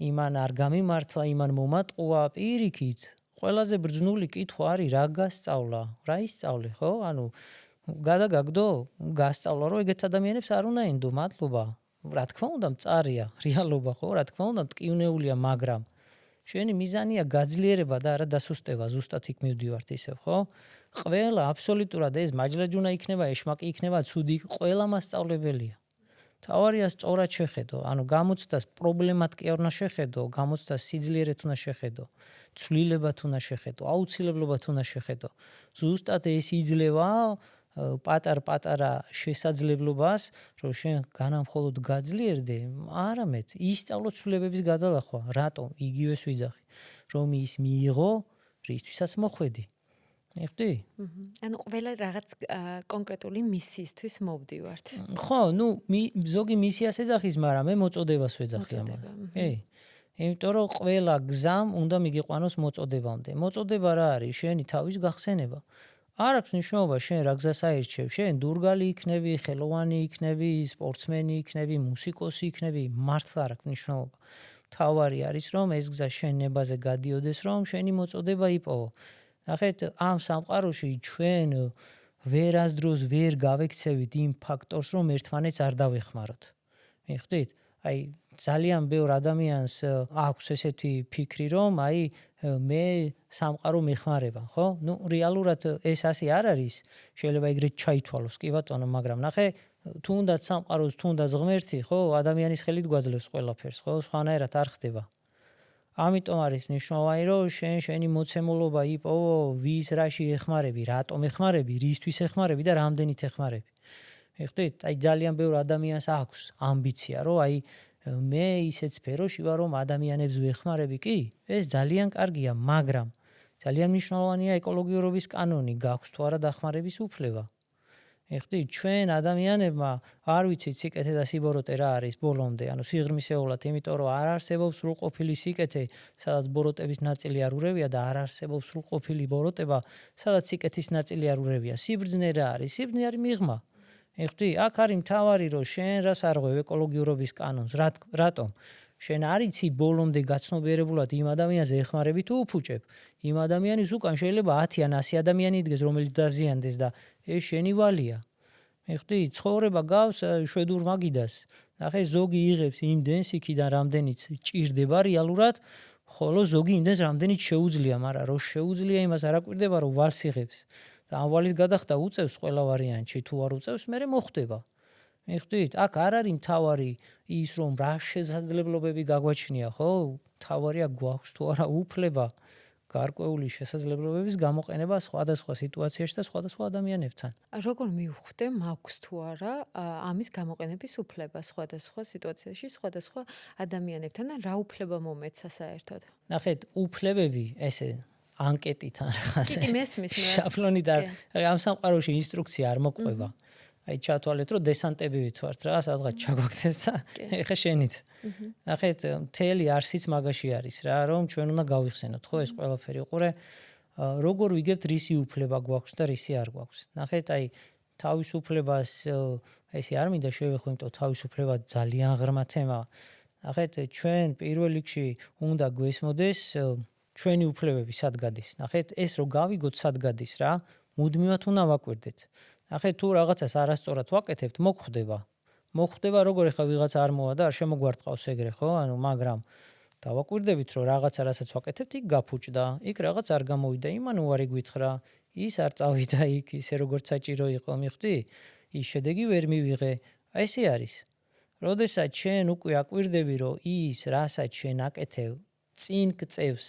იმან არ გამიმართლა, იმან მომატყუა, პირიქით. ყველაზე ბრძნული კითხვა არის რა გასწავლა, რა ისწავლე, ხო? ანუ გადაგაგდო, გასწავლა, რომ ეგეთ ადამიანებს არ უნდა ენდო, მადლობა. რა თქმა უნდა, მწარია, რეალობა, ხო? რა თქმა უნდა, მტკივნეულია, მაგრამ შენი მიზანია გაძლიერება და არა დასუსტება, ზუსტად იქ მივდივართ ისევ, ხო? ყველა აბსოლუტურად ეს მაჯლაჯუნა იქნება, ეშმაკი იქნება, ცუდი, ყველა მასწავლებელია. თავარია სწორად შეხედო, ანუ გამოცდას პრობლემად კი არ უნდა შეხედო, გამოცდას სიძლიერეთ უნდა შეხედო, ცვლილებად უნდა შეხედო, აუცილებლობად უნდა შეხედო. ზუსტად ეს იძლევა პატარ-პატარა შესაძლებლობას, რომ შენ განამხოლოდ გაძლიერდე, არამედ ისწავლო ცვლილებების გადალახვა. რატომ? იგივეს ვიძახი, რომ ის მიიღო, რისთვისაც მოხვედი. მიხდი? ანუ ყველა რაღაც კონკრეტული მისიისთვის მოვდივართ. ხო, ნუ ზოგი მისიას ეძახის, მაგრამ მე მოწოდებას ვეძახი ამას. კი. იმიტომ რომ ყველა გზამ უნდა მიგიყვანოს მოწოდებამდე. მოწოდება რა არის? შენი თავის გახსენება. არ აქვს მნიშვნელობა შენ რა გზას აირჩევ. შენ დურგალი იქნები, ხელოვანი იქნები, სპორტსმენი იქნები, მუსიკოსი იქნები, მართლა არ აქვს მნიშვნელობა. თავარი არის რომ ეს გზა შენ ნებაზე გადიოდეს, რომ შენი მოწოდება იპოვო. ნახეთ, ამ სამყაროში ჩვენ ვერასდროს ვერ გავექცევით იმ ფაქტორს, რომ ერთმანეთს არ დავეხმაროთ. მიხვდით? აი ძალიან ბევრ ადამიანს აქვს ესეთი ფიქრი, რომ აი მე სამყარო მეხმარება, ხო? ნუ რეალურად ეს ასე არ არის. შეიძლება ეგრეთ ჩაითვალოს, კი ბატონო, მაგრამ ნახე, თუნდაც სამყაროს, თუნდაც ღმერთი, ხო, ადამიანის ხელით გვაძლევს ყველაფერს, ხო? სხვანაირად არ ხდება. ამიტომ არის მნიშვნელოვანი, რომ შენი მოცემულობა იპოვო, ვის რაში ეხმარები, რატომ ეხმარები, რისთვის ეხმარები და რამდენით ეხმარები. მიხვდით? აი ძალიან ბევრ ადამიანს აქვს ამბიცია, რომ აი მე ისეთ სფეროში ვარ, რომ ადამიანებს ვეხმარები, კი? ეს ძალიან კარგია, მაგრამ ძალიან მნიშვნელოვანია ეკოლოგიურობის კანონი, გაქვს თუ არა დახმარების უფლება. მიხვდით? ჩვენ ადამიანებმა არ ვიცით სიკეთე და სიბოროტე რა არის ბოლომდე, ანუ სიღრმისეულად, იმიტომ რომ არ არსებობს სრულყოფილი სიკეთე, სადაც ბოროტების ნაწილი არ ურევია და არ არსებობს სრულყოფილი ბოროტება, სადაც სიკეთის ნაწილი არ ურევია. სიბრძნე რა არის? სიბრძნე არის მიღმა. მიხვდი? აქ არის მთავარი, რომ შენ რას არღვევ ეკოლოგიურობის კანონს. რატომ? შენ არიცი ბოლომდე გაცნობიერებულად იმ ადამიანზე ეხმარები თუ უფუჭებ. იმ ადამიანის უკან შეიძლება 10 ან 100 ადამიანი იდგეს, რომელიც დაზიანდეს და ეს შენი ვალია. მიხვდი? ცხოვრება გავს შვედურ მაგიდას. ნახე, ზოგი იღებს იმდენს იქიდან რამდენიც ჭირდება რეალურად, ხოლო ზოგი იმდენს რამდენიც შეუძლია, მაგრამ რო შეუძლია იმას არ აკვირდება, რომ ვალს იღებს. და ამ ვალის გადახდა უწევს ყველა ვარიანტში, თუ არ უწევს, მერე მოხდება. მიხვდით? აქ არ არის მთავარი ის, რომ რა შესაძლებლობები გაგვაჩნია, ხო? მთავარია გვაქვს თუ არა უფლება გარკვეული შესაძლებლობების გამოყენება სხვადასხვა სიტუაციაში და სხვადასხვა ადამიანებთან. როგორ მივხვდე, მაქვს თუ არა ამის გამოყენების უფლება სხვადასხვა სიტუაციაში, სხვადასხვა ადამიანებთან და რა უფლება მომეცა საერთოდ? ნახეთ, უფლებები ესე ანკეტით ან რაღაცა. კი, მესმის მე. შაბლონით ამ სამყაროში ინსტრუქცია არ მოყვება. აი ჩათვალეთ, რომ დესანტები ვართ რა, სადღაც ჩაგვაქცეს და ეხა შენით. ნახეთ, მთელი არსიც მაგაში არის რა, რომ ჩვენ უნდა გავიხსენოთ, ხო, ეს ყველაფერი. უყურე, როგორ ვიგებთ რისი უფლება გვაქვს და რისი არ გვაქვს. ნახეთ, აი თავისუფლებას ესე არ მინდა შევეხო, იმიტომ თავისუფლება ძალიან ღრმა თემაა. ნახეთ, ჩვენ პირველ რიგში უნდა გვესმოდეს ჩვენი უფლებები სად გადის. ნახეთ, ეს რო გავიგოთ სად გადის რა, მუდმივად უნდა ვაკვირდეთ. ნახეთ, თუ რაღაცას არასწორად ვაკეთებთ, მოხდება. მოხდება, როგორ ეხა ვიღაცა არ მოვა და არ შემოგვარტყავს ეგრე, ხო? მაგრამ დავაკვირდებით, რომ რაღაცა რასაც ვაკეთებთ, იქ გაფუჭდა, იქ რაღაც არ გამოვიდა, იმან უარი გვითხრა, ის არ წავიდა იქ, ისე როგორც საჭირო იყო, მიხვდი? ის შედეგი ვერ მივიღე. აი ესე არის. როდესაც შენ უკვე აკვირდები, რომ ის, რასაც შენ აკეთებ, წინ გწევს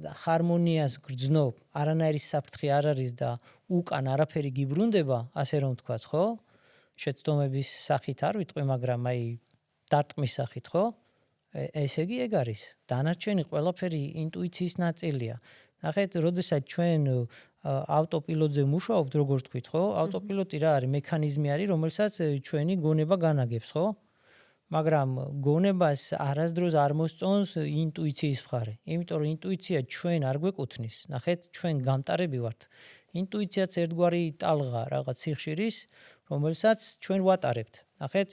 და ჰარმონიას გრძნობ, არანაირი საფრთხე არ არის და უკან არაფერი გიბრუნდება, ასე რომ ვთქვათ, ხო? შეცდომების სახით არ ვიტყვი, მაგრამ აი დარტყმის სახით, ხო? ესე იგი ეგ არის. დანარჩენი ყველაფერი ინტუიციის ნაწილია. ნახეთ, როდესაც ჩვენ ავტოპილოტზე მუშაობთ, როგორ თქვით, ხო? ავტოპილოტი რა არის? მექანიზმი არის, რომელსაც ჩვენი გონება განაგებს, ხო? მაგრამ გონებას არასდროს არ მოსწონს ინტუიციის მხარე. იმიტომ რომ ინტუიცია ჩვენ არ გვეკუთვნის. ნახეთ, ჩვენ გამტარები ვართ. ინტუიციაც ერთგვარი ტალღა რაღაც სიხშირის, რომელსაც ჩვენ ვატარებთ. ნახეთ,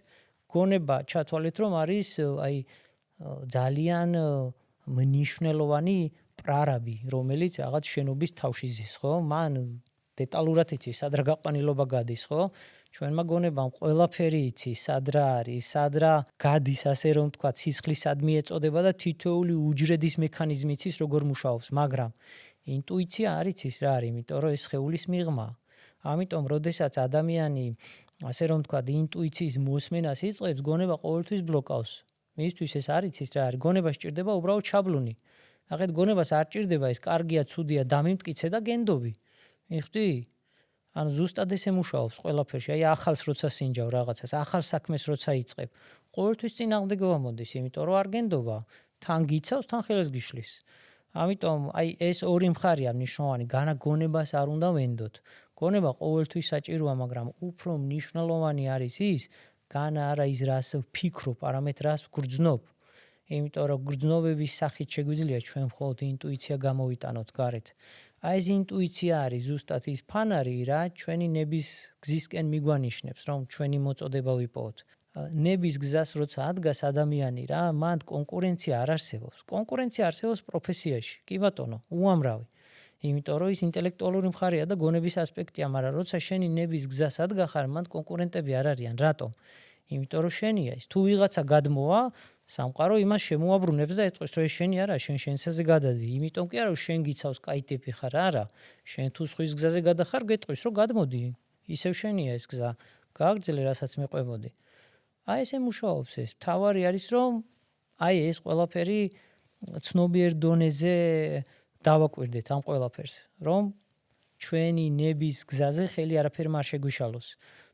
გონება ჩათვალეთ, რომ არის აი ძალიან მნიშვნელოვანი პრარაბი, რომელიც რაღაც შენობის თავში ზის, ხო? მან დეტალურად იცის, სად რა გაყვანილობა გადის, ხო? ჩვენმა გონებამ ყველაფერი იცის, სად რა არის, სად რა გადის, ასე რომ თქვა, სისხლისადმი ეწოდება და თითოეული უჯრედის მექანიზმი იცის, როგორ მუშაობს, მაგრამ ინტუიცია არ იცის რა არის, იმიტომ რომ ეს სხეულის მიღმა. ამიტომ, როდესაც ადამიანი, ასე რომ თქვა, ინტუიციის მოსმენას იწყებს, გონება ყოველთვის ბლოკავს. მისთვის ეს არ იცის რა არის, გონებას ჭირდება უბრალოდ შაბლონი. ნახეთ, გონებას არ ჭირდება ეს კარგია, ცუდია, დამიმტკიცე და გენდობი. მიხვდი? ანუ ზუსტად ესე მუშაობს ყველაფერში. აი ახალს როცა სინჯავ რაღაცას, ახალ საქმეს როცა იწყებ, ყოველთვის წინააღმდეგობა მოდის, იმიტომ რომ არ გენდობა, თან გიცავს, თან ხელს გიშლის. ამიტომ აი ეს ორი მხარეა მნიშვნელოვანი, გონებას არ უნდა ვენდოთ. გონება ყოველთვის საჭიროა, მაგრამ უფრო მნიშვნელოვანი არის ის, განა არა ის რას ვფიქრობ, არამედ რას ვგრძნობ. იმიტომ რომ გრძნობების სახით შეგვიძლია ჩვენ მხოლოდ ინტუიცია გამოვიტანოთ გარეთ. აი ეს ინტუიცია არის ზუსტად ის ფანარი, რა ჩვენი ნების გზისკენ მიგვანიშნებს, რომ ჩვენი მოწოდება ვიპოვოთ. ნების გზას როცა ადგას ადამიანი რა, მან კონკურენცია არ არსებობს. კონკურენცია არსებობს პროფესიაში. კი ბატონო, უამრავი. იმიტომ რომ ის ინტელექტუალური მხარეა და გონების ასპექტია, მაგრამ როცა შენი ნების გზას ადგახარ, მან კონკურენტები არ არიან. რატომ? იმიტომ რომ შენია ის. თუ ვიღაცა გადმოვა, სამყარო იმას შემოაბრუნებს და ეწყვის, რომ ეს შენი არა, შენ შენსაზე გადადი. იმიტომ კი არა, რომ შენ გიცავს კაი ტიპი ხარ, არა. შენ თუ სხვის გზაზე გადახარ, გეტყვის, რომ გადმოდი. ისევ შენია ეს გზა. გააგრძელე, რასაც მეყვებოდი. აი ესე მუშაობს ეს. თავარი არის, რომ აი ეს ყველაფერი ცნობიერ დონეზე დავაკვირდეთ ამ ყველაფერს, რომ ჩვენი ნების გზაზე ხელი არაფერი არ შეგვიშალოს.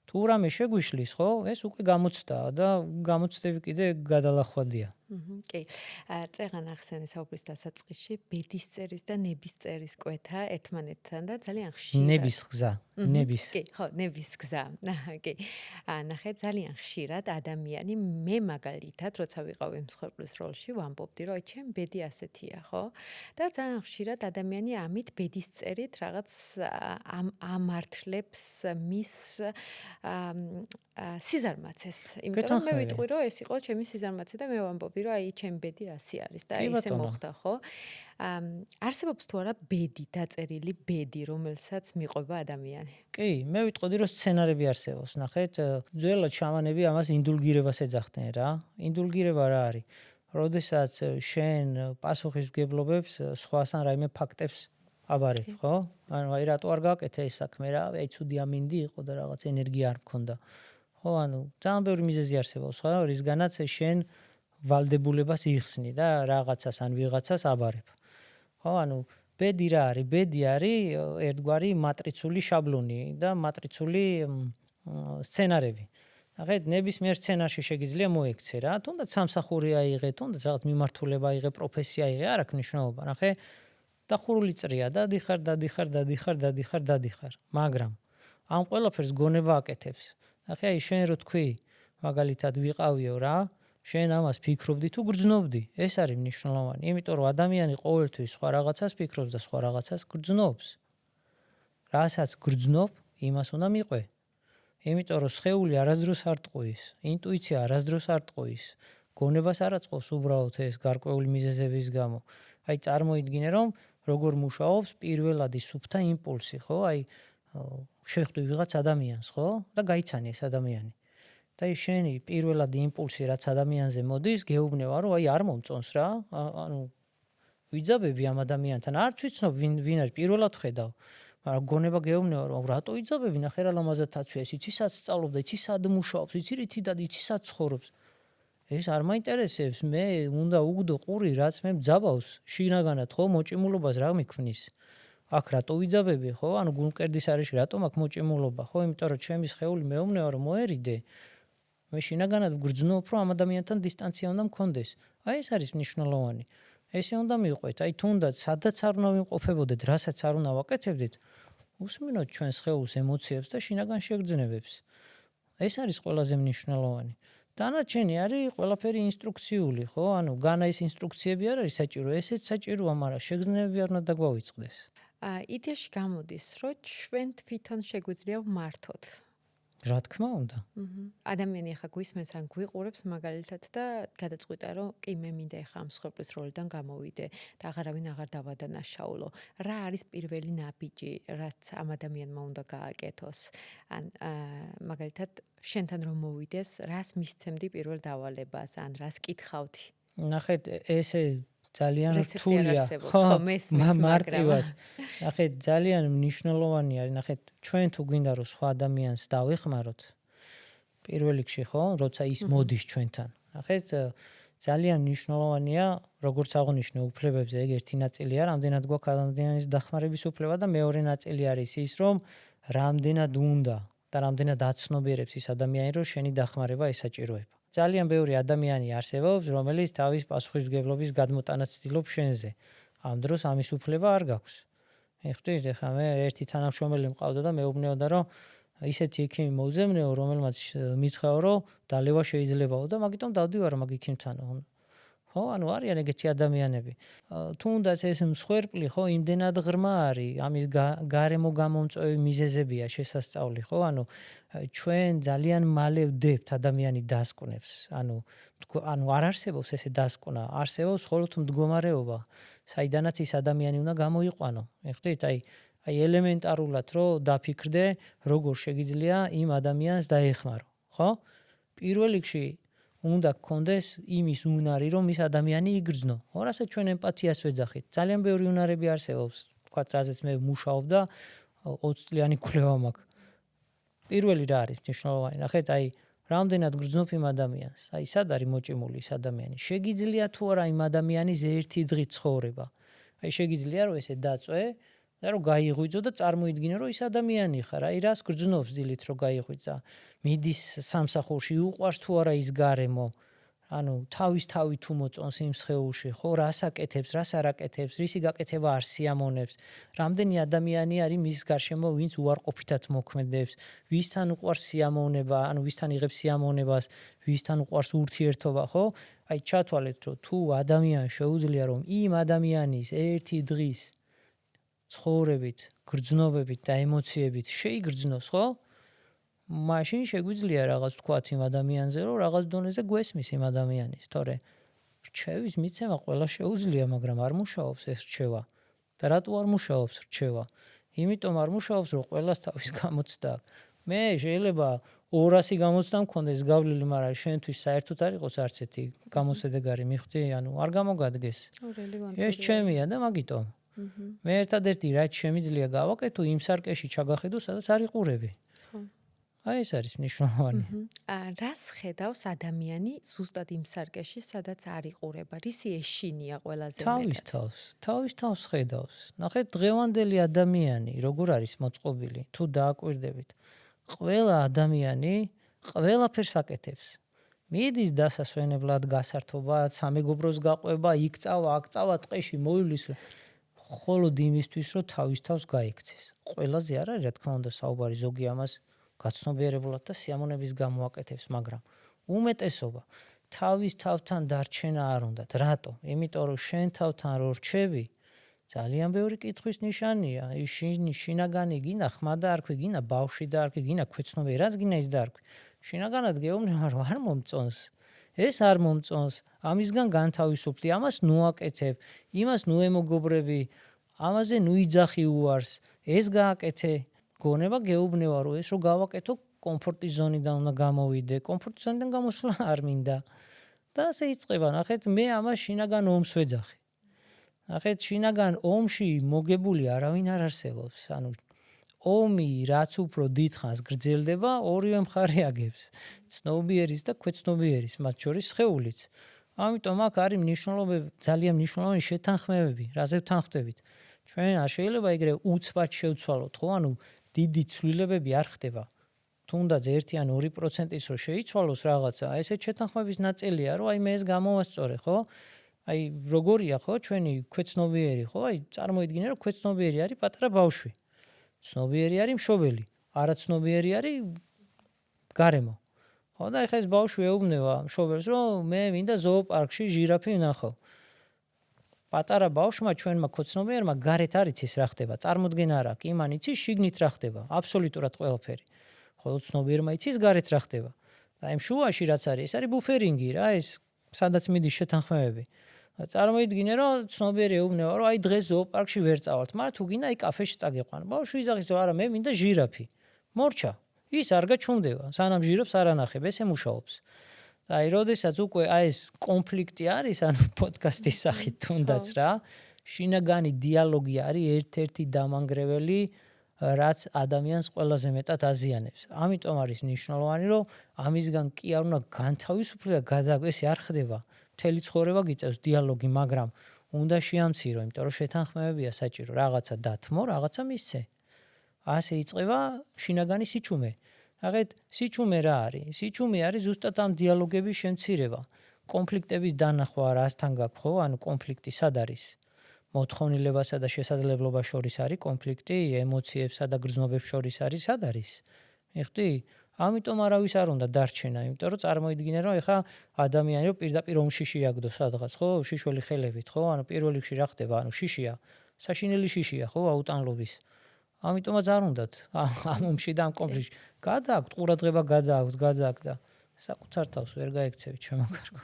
თუ რამე შეგვიშლის, ხო, ეს უკვე გამოცდაა და გამოცდები კიდე გადალახვადია. კი. წეღან ახსენე საუბრის დასაწყისში ბედის წერის და ნების წერის კვეთა ერთმანეთთან და ძალიან ხშირად ნების გზა, ნების. კი, ხო, ნების გზა. კი. ნახე, ძალიან ხშირად ადამიანი მე მაგალითად, როცა ვიყავი მსხვერპლის როლში, ვამბობდი, რომ აი ჩემ ბედი ასეთია, ხო? და ძალიან ხშირად ადამიანი ამით ბედის წერით რაღაც ამართლებს მის სიზარმაცეს. იმიტომ რომ მე ვიტყვი, რომ ეს იყო ჩემი სიზარმაცე და მე ვამბობდი, რომ აი ჩემი ბედი ასე არის და ისე მოხდა, ხო? არსებობს თუ არა ბედი, დაწერილი ბედი, რომელსაც მიყვება ადამიანი? კი, მე ვიტყოდი, რომ სცენარები არსებობს. ნახეთ, ძველად შამანები ამას ინდულგირებას ეძახდნენ რა. ინდულგირება რა არის? როდესაც შენ პასუხისმგებლობებს სხვას ან რაიმე ფაქტებს აბარებ, ხო? ანუ აი რატო არ გააკეთე ეს საქმე რა? აი ცუდი ამინდი იყო და რაღაც ენერგია არ მქონდა. ხო, ანუ ძალიან ბევრი მიზეზი არსებობს, ხო? რისგანაც შენ ვალდებულებას იხსნი და რაღაცას ან ვიღაცას აბარებ. ხო, ანუ ბედი რა არის? ბედი არის ერთგვარი მატრიცული შაბლონი და მატრიცული სცენარები. ნახეთ, ნებისმიერ სცენარში შეგიძლია მოექცე რა. თუნდაც სამსახური აიღე, თუნდაც რაღაც მიმართულება აიღე, პროფესია აიღე, არ აქვს მნიშვნელობა. ნახე, დახურული წრია, დადიხარ. მაგრამ ამ ყველაფერს გონება აკეთებს. ნახე, აი შენ რო თქვი, მაგალითად ვიყავიო რა, შენ ამას ფიქრობდი თუ გრძნობდი? ეს არის მნიშვნელოვანი, იმიტომ რომ ადამიანი ყოველთვის სხვა რაღაცას ფიქრობს და სხვა რაღაცას გრძნობს. რასაც გრძნობ, იმას უნდა მიყვე. იმიტომ რომ სხეული არასდროს არ ტყუის, ინტუიცია არასდროს არ ტყუის, გონებას არ აწყობს უბრალოდ ეს გარკვეული მიზეზების გამო. აი წარმოიდგინე რომ როგორ მუშაობს პირველადი სუფთა იმპულსი, ხო? აი შეხვდი ვიღაც ადამიანს, ხო? და გაიცანი ეს ადამიანი. და ის შენი პირველადი იმპულსი რაც ადამიანზე მოდის, გეუბნება რომ აი არ მომწონს რა, ანუ ვიძაბები ამ ადამიანთან, არც ვიცნობ ვინ არის, პირველად ხედავ. მაგრამ გონება გეუბნება რომ რატო ვიძაბები, ნახე რა ლამაზად აცვია, იცი სად სწავლობდა, იცი სად მუშაობს, იცი რითი და იცი სად ცხოვრობს. ეს არ მაინტერესებს, მე უნდა უგდო ყური, რაც მე მძაბავს, შინაგანად ხო, მოჭიმულობას რა მიქმნის. აქ რატო ვიძაბები, ხო? ანუ გულმკერდის არეში რატომ აქ მოჭიმულობა, ხო? იმიტომ რომ ჩემი სხეული მეუბნება რომ მოერიდე. მე შინაგანად ვგრძნობ, რომ ამ ადამიანთან დისტანცია უნდა მქონდეს. აი ეს არის მნიშვნელოვანი. ესე უნდა მივყვეთ, აი თუნდაც სადაც არ უნდა ვიმყოფებოდეთ, რასაც არ უნდა ვაკეთებდეთ, უსმინოთ ჩვენ სხეულს ემოციებს და შინაგან შეგრძნებებს. ეს არის ყველაზე მნიშვნელოვანი. დანარჩენი არის ყველაფერი ინსტრუქციული, ხო? ანუ განა ეს ინსტრუქციები არ არის საჭირო, ესეც საჭიროა, მაგრამ შეგრძნებები არ უნდა დაგვავიწყდეს. იდეაში გამოდის, რომ ჩვენ თვითონ შეგვიძლია ვმართოთ. რა თქმა უნდა. ადამიანი ახლა გვისმენს ან გვიყურებს მაგალითად და გადაწყვიტა რომ კი მე მინდა ახლა ამ მსხვერპლის როლიდან გამოვიდე და აღარავინ აღარ დავადანაშაულო. რა არის პირველი ნაბიჯი, რაც ამ ადამიანმა უნდა გააკეთოს? ან მაგალითად შენთან რომ მოვიდეს, რას მისცემდი პირველ დავალებას, ან რას კითხავდი? ნახეთ, ესე ძალიან რეცეპტი არ რთულია. არსებობს, ხო, მესმის, მარტივად. ნახეთ, ძალიან მნიშვნელოვანი არის, ნახეთ, ჩვენ თუ გვინდა რომ სხვა ადამიანს დავეხმაროთ, პირველ რიგში, ხო, როცა ის მოდის ჩვენთან. ნახეთ, ძალიან მნიშვნელოვანია, როგორც აღნიშნე, უფლებებზე ეგ ერთი ნაწილია, რამდენად გვაქვს ადამიანის დახმარების უფლება და მეორე ნაწილი არის ის, რომ რამდენად უნდა და რამდენად აცნობიერებს ის ადამიანი, რომ შენი დახმარება ესაჭიროება. ძალიან ბევრი ადამიანი არსებობს, რომელიც თავის პასუხისმგებლობის გადმოტანას ცდილობს შენზე. ამ დროს ამის უფლება არ გაქვს. ეხტით, ეხლა მე ერთი თანამშრომელი მყავდა და მეუბნებოდა, რომ ისეთი ექიმი მოვზემნეო, რომელმაც მითხრა, რომ დალევა შეიძლებაო და მაგიტომ დავდივარ მაგ ექიმთანო. ხო, ანუ არიან ეგეთი ადამიანები. თუნდაც ეს მსხვერპლი, ხო, იმდენად ღრმა არის, ამის გარემო გამომწვევი მიზეზებია შესასწავლი, ხო? ანუ ჩვენ ძალიან მალე ვდებთ ადამიანი დასკვნებს. ანუ არ არსებობს ესე დასკვნა, არსებობს მხოლოდ მდგომარეობა, საიდანაც ის ადამიანი უნდა გამოიყვანო. ეხდით, აი ელემენტარულად რომ დაფიქრდე, როგორ შეგიძლია იმ ადამიანს დაეხმარო, ხო? პირველ რიგში უნდა გქონდეს იმის უნარი, რომ ის ადამიანი იგრძნო. ხო, რასაც ჩვენ ემპათიას ვეძახით. ძალიან ბევრი უნარები არსებობს, თქვათ, რაზეც მე ვმუშაობ და 20 წლიანი კვლევა მაქვს. პირველი რა არის მნიშვნელოვანი? ნახეთ, აი რამდენად გრძნობ იმ ადამიანს. აი სად არის მოჭიმული ის ადამიანი? შეგიძლია თუ არა იმ ადამიანის ერთი დღით ცხოვრება? აი შეგიძლია რომ ესე დაწვე და რომ გაიღვიძო და წარმოიდგინე რომ ის ადამიანი ხარ. აი რას გრძნობს დილით რომ გაიღვიძა? მიდის სამსახურში, უყვარს თუ არა ის გარემო? ანუ თავი თუ მოწონს იმ სხეულში, ხო, რას აკეთებს, რას არ აკეთებს, რისი გაკეთება არ სიამოვნებს. რამდენი ადამიანი არის მის გარშემო, ვინც უარყოფითად მოქმედებს, ვისთან უყვარს სიამოვნება, ანუ ვისთან იღებს სიამოვნებას, ვისთან უყვარს ურთიერთობა, ხო? აი ჩათვალეთ, რომ თუ ადამიანს შეუძლია რომ იმ ადამიანის ერთი დღის ცხოვრებით, გრძნობებით და ემოციებით შეიგრძნოს, ხო? მაშინ შეგვიძლია რაღაც თქვათ იმ ადამიანზე, რომ რაღაც დონეზე გვესმის იმ ადამიანის, თორე რჩევის მიცემა ყველა შეუძლია, მაგრამ არ მუშაობს ეს რჩევა. და რატო არ მუშაობს რჩევა? იმიტომ არ მუშაობს, რომ ყველას თავის გამოცდა აქვს. მე შეიძლება 200 გამოცდა მქონდეს გავლილი, მაგრამ შენთვის საერთოდ არ იყოს არც ერთი გამოსადეგარი მიხვდი, ანუ არ გამოგადგეს. ეს ჩემია და მაგიტომ. მე ერთადერთი რაც შემიძლია გავაკეთო, იმ სარკეში ჩაგახედო, სადაც არ იყურები. აი ეს არის მნიშვნელოვანი. რას ხედავს ადამიანი ზუსტად იმ სარკეში, სადაც არ იყურება? რისი ეშინია ყველაზე მეტად? თავის თავს ხედავს. ნახეთ, დღევანდელი ადამიანი როგორ არის მოწყობილი, თუ დააკვირდებით. ყველა ადამიანი ყველაფერს აკეთებს. მიდის დასასვენებლად, გასართობად, სამეგობროს გაყვება, იქ წავა, აქ წავა, ტყეში მოივლის, მხოლოდ იმისთვის, რომ თავის თავს გაიქცეს. ყველაზე არ არის, რა თქმა უნდა, საუბარი, ზოგი ამას გაცნობიერებულად და სიამოვნების გამოაკეთებს, მაგრამ უმეტესობა თავის თავთან დარჩენა არ უნდათ. რატო? იმიტომ რომ შენ თავთან რო რჩები, ძალიან ბევრი კითხვის ნიშანია. ის შინაგანი გინდა ხმა დაარქვი, გინდა ბავშვი დაარქვი, გინდა ქვეცნობი, რაც გინდა ის დაარქვი. შინაგანად გეუბნება რომ არ მომწონს. ეს არ მომწონს, ამისგან განთავისუფლდი, ამას ნუ აკეთებ, იმას ნუ ემოგობრები, ამაზე ნუ იძახი უარს, ეს გააკეთე. გონება გეუბნება, რომ ეს რო გავაკეთო, კომფორტის ზონიდან უნდა გამოვიდე, კომფორტის ზონიდან გამოსვლა არ მინდა. და ასე იწყება, ნახეთ, მე ამას შინაგან ომს ვეძახი. ნახეთ, შინაგან ომში მოგებული არავინ არ არსებობს. ანუ ომი რაც უფრო დიდხანს გრძელდება, ორივე მხარე აგებს. ცნობიერის და ქვეცნობიერის, მათ შორის სხეულიც. ამიტომ აქ არის მნიშვნელობები, ძალიან მნიშვნელოვანი შეთანხმებები, რაზე ვთანხმდებით. ჩვენ არ შეიძლება ეგრე უცბად შევცვალოთ, ხო? ანუ დიდი ცვლილებები არ ხდება. თუნდაც 1 ან 2%-იც რო შეიცვალოს რაღაცა, ესეთ შეთანხმების ნაწილია, რომ აი მე ეს გამოვასწორე, ხო? აი როგორია, ხო, ჩვენი ქვეცნობიერი, ხო? აი წარმოიდგინე, რომ ქვეცნობიერი არის პატარა ბავშვი. ცნობიერი არის მშობელი, არაცნობიერი არის გარემო. ხო, და ეხლა ეს ბავშვი ეუბნება მშობელს, რომ მე მინდა ზოოპარკში ჟირაფი ვნახო. პატარა ბავშვმა ჩვენმა ქვეცნობიერმა გარეთ არ იცის რა ხდება, წარმოდგენა არ აქვს, იმან იცის შიგნით რა ხდება, აბსოლუტურად ყველაფერი. ხოლო ცნობიერმა იცის გარეთ რა ხდება. და იმ შუაში რაც არის, ეს არის ბუფერინგი რა, ეს სადაც მიდის შეთანხმებები. წარმოიდგინე, რომ ცნობიერი ეუბნება, რომ აი დღეს ზოოპარკში ვერ წავალთ, მაგრამ თუ გინდა აი კაფეში წაგიყვან. ბავშვი იძახის, რომ არა, მე მინდა ჟირაფი. მორჩა. ის არ გაჩუმდება, სანამ ჟირაფს არ ანახებ, ესე მუშაობს. და აი, როდესაც უკვე აი ეს კონფლიქტი არის, ანუ პოდკასტის სახით თუნდაც რა, შინაგანი დიალოგი არის ერთ-ერთი დამანგრეველი, რაც ადამიანს ყველაზე მეტად აზიანებს. ამიტომ არის მნიშვნელოვანი, რომ ამისგან კი არ უნდა განთავისუფლდე და გადაგვესი არ ხდება. მთელი ცხოვრება გიწევს დიალოგი, მაგრამ უნდა შეამცირო, იმიტომ რომ შეთანხმებებია საჭირო, რაღაცა დათმო, რაღაცა მისცე. ასე იწყება შინაგანი სიჩუმე. ნახეთ, სიჩუმე რა არის? სიჩუმე არის ზუსტად ამ დიალოგების შემცირება. კონფლიქტების დანახვა რასთან გაქვს, ხო? ანუ კონფლიქტი სად არის? მოთხოვნილებასა და შესაძლებლობას შორის არის კონფლიქტი, ემოციებსა და გრძნობებს შორის არის, სად არის? მიხდი? ამიტომ არავის არ უნდა დარჩენა, იმიტომ რომ წარმოიდგინე, რომ ეხა ადამიანი რო პირდაპირ ომში შეაგდო სადღაც, ხო? შიშველი ხელებით, ხო? ანუ პირველ რიგში რა ხდება? ანუ შიშია, საშინელი შიშია, ხო? აუტანლობის. ამიტომაც არ უნდათ ამ ომში და ამ კონფლიქტში. გადააქვთ ყურადღება, გადააქვთ და საკუთარ თავს ვერ გაექცევით, ჩემო კარგო.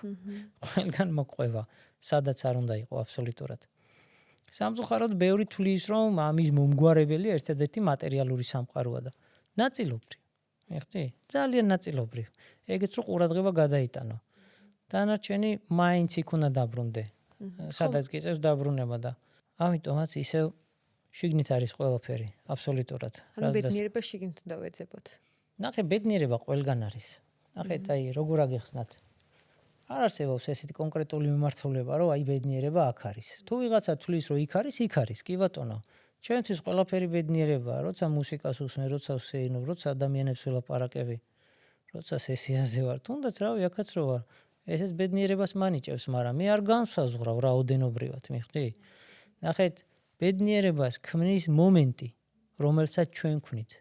ყველგან მოყვება, სადაც არ უნდა იყო აბსოლუტურად. სამწუხაროდ ბევრი თვლის, რომ ამის მომგვარებელი ერთადერთი მატერიალური სამყაროა და ნაწილობრივ. მიხდი? ძალიან ნაწილობრივ. ეგეც რო ყურადღება გადაიტანო. დანარჩენი მაინც იქ უნდა დაბრუნდე. სადაც გიწევს დაბრუნება და ამიტომაც ისევ შიგნით არის ყველაფერი, აბსოლუტურად. ანუ ბედნიერება შიგნით უნდა ვეძებოთ. ნახე, ბედნიერება ყველგან არის. ნახეთ, აი როგორ აგეხსნათ. არ არსებობს ესეთი კონკრეტული მიმართულება, რომ აი ბედნიერება აქ არის. თუ ვიღაცა თვლის, რომ იქ არის, იქ არის. კი ბატონო. ჩვენთვის ყველაფერი ბედნიერებაა, როცა მუსიკას უსმენ, როცა ვსეინობ, როცა ადამიანებს ველაპარაკები, როცა სესიაზე ვარ, თუნდაც რავი, აქაც რო ვარ. ესეც ბედნიერებას მანიჭევს, მაგრამ მე არ განსაზღვრავ რაოდენობრივად, მიხდი? ნახეთ, ბედნიერებას ქმნის მომენტი, რომელსაც ჩვენ ვქნით.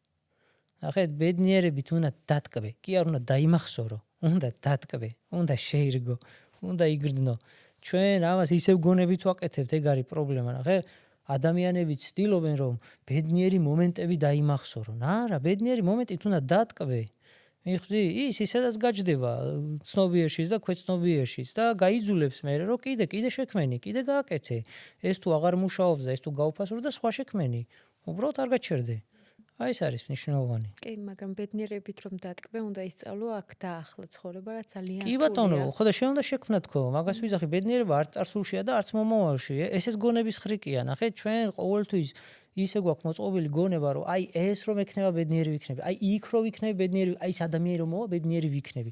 ნახეთ, ბედნიერებით უნდა დატკბე, კი არ უნდა დაიმახსოვრო, უნდა დატკბე, უნდა შეირგო, უნდა იგრძნო. ჩვენ ამას ისევ გონებით ვაკეთებთ, ეგ არის პრობლემა, ნახე. ადამიანები ცდილობენ, რომ ბედნიერი მომენტები დაიმახსოვრონ. არა, ბედნიერი მომენტით უნდა დატკბე. მიხდი, ისედაც გაჯდება ცნობიერშიც და ქვეცნობიერშიც და გაიძულებს მე, რომ კიდე შექმენი, კიდე გააკეთე. ეს თუ აღარ მუშაობს და ეს თუ გაუფასრო და სხვა შექმენი. უბრალოდ არ გაჩერდე. აი ეს არის მნიშვნელოვანი. კი, მაგრამ ბედნიერებით რომ დატკბე, უნდა ისწავლო აქ დაახლა ცხოვრება, რაც ძალიან რთულია. კი ბატონო, ხო და შენ უნდა შექმნა თქო, მაგას ვიძახი, ბედნიერება არც წარსულშია და არც მომავალში. ესეც გონების ხრიკია, ნახე, ჩვენ ყოველთვის ისე გვაქვს მოწყობილი გონება, რომ აი ეს რომ ექნება ბედნიერი ვიქნები, აი იქ რომ ვიქნები ბედნიერი, აი ეს ადამიანი რომ მოვა ბედნიერი ვიქნები.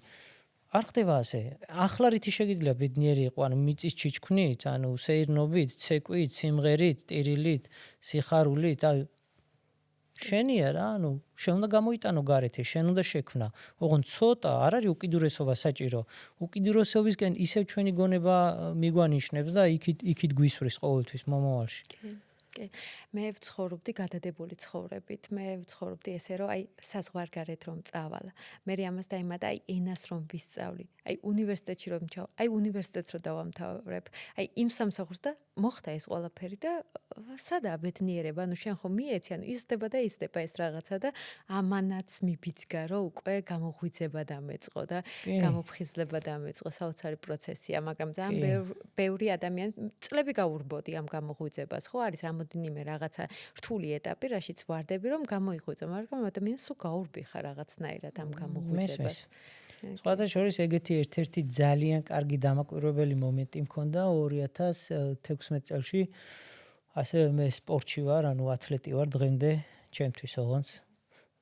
არ ხდება ასე. ახლა რითი შეგიძლია ბედნიერი იყო, ანუ მიწის ჩიჩქვნით, ანუ სეირნობით, ცეკვით, სიმღერით, ტირილით, სიხარულით, აი შენია რა, ანუ შენ უნდა გამოიტანო გარეთ, შენ უნდა შექმნა. ოღონდ ცოტა არ არის უკიდურესობა საჭირო. უკიდურესობისკენ ისევ ჩვენი გონება მიგვანიშნებს და იქით გვისვრის ყოველთვის მომავალში. კი. მე ვცხოვრობდი გადადებული ცხოვრებით. მე ვცხოვრობდი ესე, რომ აი საზღვარგარეთ რომ წავალ. მე ამას დაიმატა აი ენას რომ ვისწავლი. აი უნივერსიტეტში რომ ჩავა. აი უნივერსიტეტს რომ დავამთავრებ. აი იმ სამსახურს და მოხდა ეს ყველაფერი და სადაა ბედნიერება? ანუ შენ ხომ მიეცი, ანუ იზრდება და იზრდება ეს რაღაცა და ამანაც მიბიძგა, რომ უკვე გამოღვიძება დამეწყო და კი, გამოფხიზლება დამეწყო, საოცარი პროცესია, მაგრამ ძალიან კი. ბევრი ადამიანი წლები გაურბოდი ამ გამოღვიძებას, ხო? არის რამოდენიმე რაღაცა რთული ეტაპი, რაშიც ვარდები, რომ გამოიღვიძო, მაგრამ ადამიანს სულ გაურბიხა რაღაცნაირად ამ გამოღვიძებას. სხვათა შორის ეგეთი ერთ-ერთი ძალიან კარგი დამაკვირვებელი მომენტი მქონდა 2016 წელს. ასე მე სპორტში ვარ, ანუ ათლეტი ვარ დღემდე ჩემთვის ოღონდ.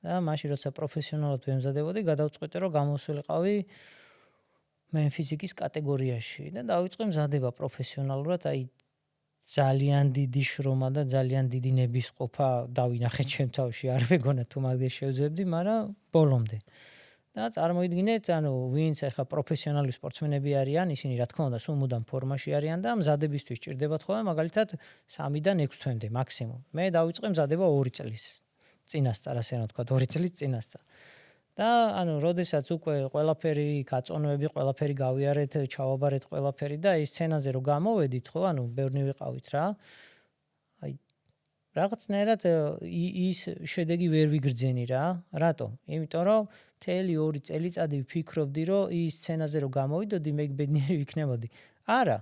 და მაშინ როცა პროფესიონალად ვემზადებოდი, გადავწყვიტე რომ გამოსულიყავი მე ფიზიკის კატეგორიაში და დავიწყე მზადება პროფესიონალურად, აი ძალიან დიდი შრომა და ძალიან დიდი ნებისყოფა დავინახე ჩემ თავში, არ მეგონა თუ მაგას შევძლებდი, მაგრამ ბოლომდე. და წარმოიდგინეთ, ანუ ვინც ახლა პროფესიონალი სპორტსმენები არიან, ისინი რა თქმა უნდა სულ მუდამ ფორმაში არიან და მზადებისთვის ჭირდებათ ხოლმე მაგალითად 3-დან 6 თვემდე მაქსიმუმ. მე დავიწყე მზადება 2 წლის წინასწარ, ასე რომ ვთქვა, 2 წლის წინასწარ. და ანუ როდესაც უკვე ყველაფერი გაწონვები, ყველაფერი გავიარეთ, ჩავაბარეთ ყველაფერი და ის სცენაზე რო გამოვედით, ხო, ანუ ბევრი ვიყავით რა. აი რაღაცნაირად ის შედეგი ვერ ვიგრძენი რა. რატომ? იმიტომ რომ მთელი 2 წელიწადი ვფიქრობდი, რომ ის სცენაზე რო გამოვიდოდი, მე ბედნიერი ვიქნებოდი. არა.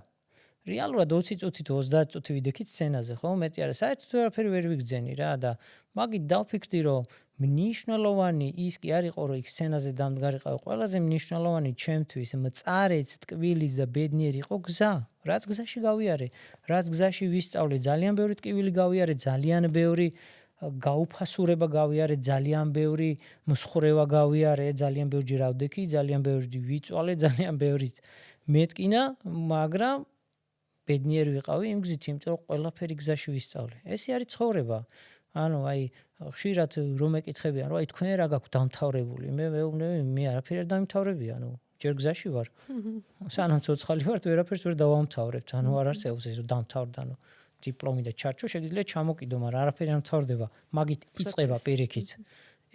რეალურად 20 წუთი თუ 30 წუთი ვიდექით სცენაზე, ხო? მეტი არა, საერთოდ ვერაფერი ვერ ვიგრძენი რა და მაგით დავფიქრდი, რომ მნიშვნელოვანი ის კი არ იყო, რომ იქ სცენაზე დამდგარიყავი, ყველაზე მნიშვნელოვანი ჩემთვის მწარეც, ტკბილის და ბედნიერი იყო გზა. რაც გზაში გავიარე, რაც გზაში ვისწავლე, ძალიან ბევრი ტკივილი გავიარე, ძალიან ბევრი გაუფასურება გავიარე, ძალიან ბევრი მსხრევა გავიარე, ძალიან ბევრი რავდექი, ძალიან ბევრი ვიწვალე, ძალიან ბევრი მეტკინა, მაგრამ ბედნიერი ვიყავი იმ გზით, იმიტომ რომ ყველაფერი გზაში ვისწავლე. ეს არის ცხოვრება. ანუ აი ხშირად რომ ეკითხებიან, რომ აი თქვენ რა გაქვთ დამთავრებული? მე მეუბნები, მე არაფერი არ დამთავრებია, ანუ ჯერ გზაში ვარ. სანამ ცოცხალი ვარ, ვერაფერს ვერ დავამთავრებთ. ანუ არ არსებობს ეს რომ დამთავრდა, ანუ დიპლომი და ჩარჩო შეგიძლია ჩამოკიდო, მაგრამ არაფერი არ მთავრდება. მაგით იწყება პირიქით.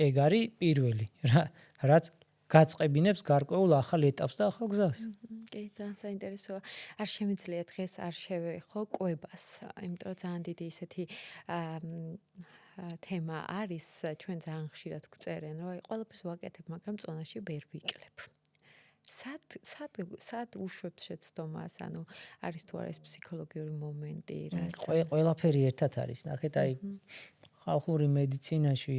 ეგ არის პირველი, რაც გაწყებინებს გარკვეულ ახალ ეტაპს და ახალ გზას. კი, ძალიან საინტერესოა. არ შემიძლია დღეს არ შევეხო კვებას, იმიტომ რომ ძალიან დიდი ისეთი თემა არის, ჩვენ ძალიან ხშირად გვწერენ, რომ აი ყველაფერს ვაკეთებ, მაგრამ წონაში ვერ ვიკლებ. სად უშვებს შეცდომას, ანუ არის თუ არა ეს ფსიქოლოგიური მომენტი, ყველაფერი ერთად არის. ნახეთ, აი ხალხური მედიცინაში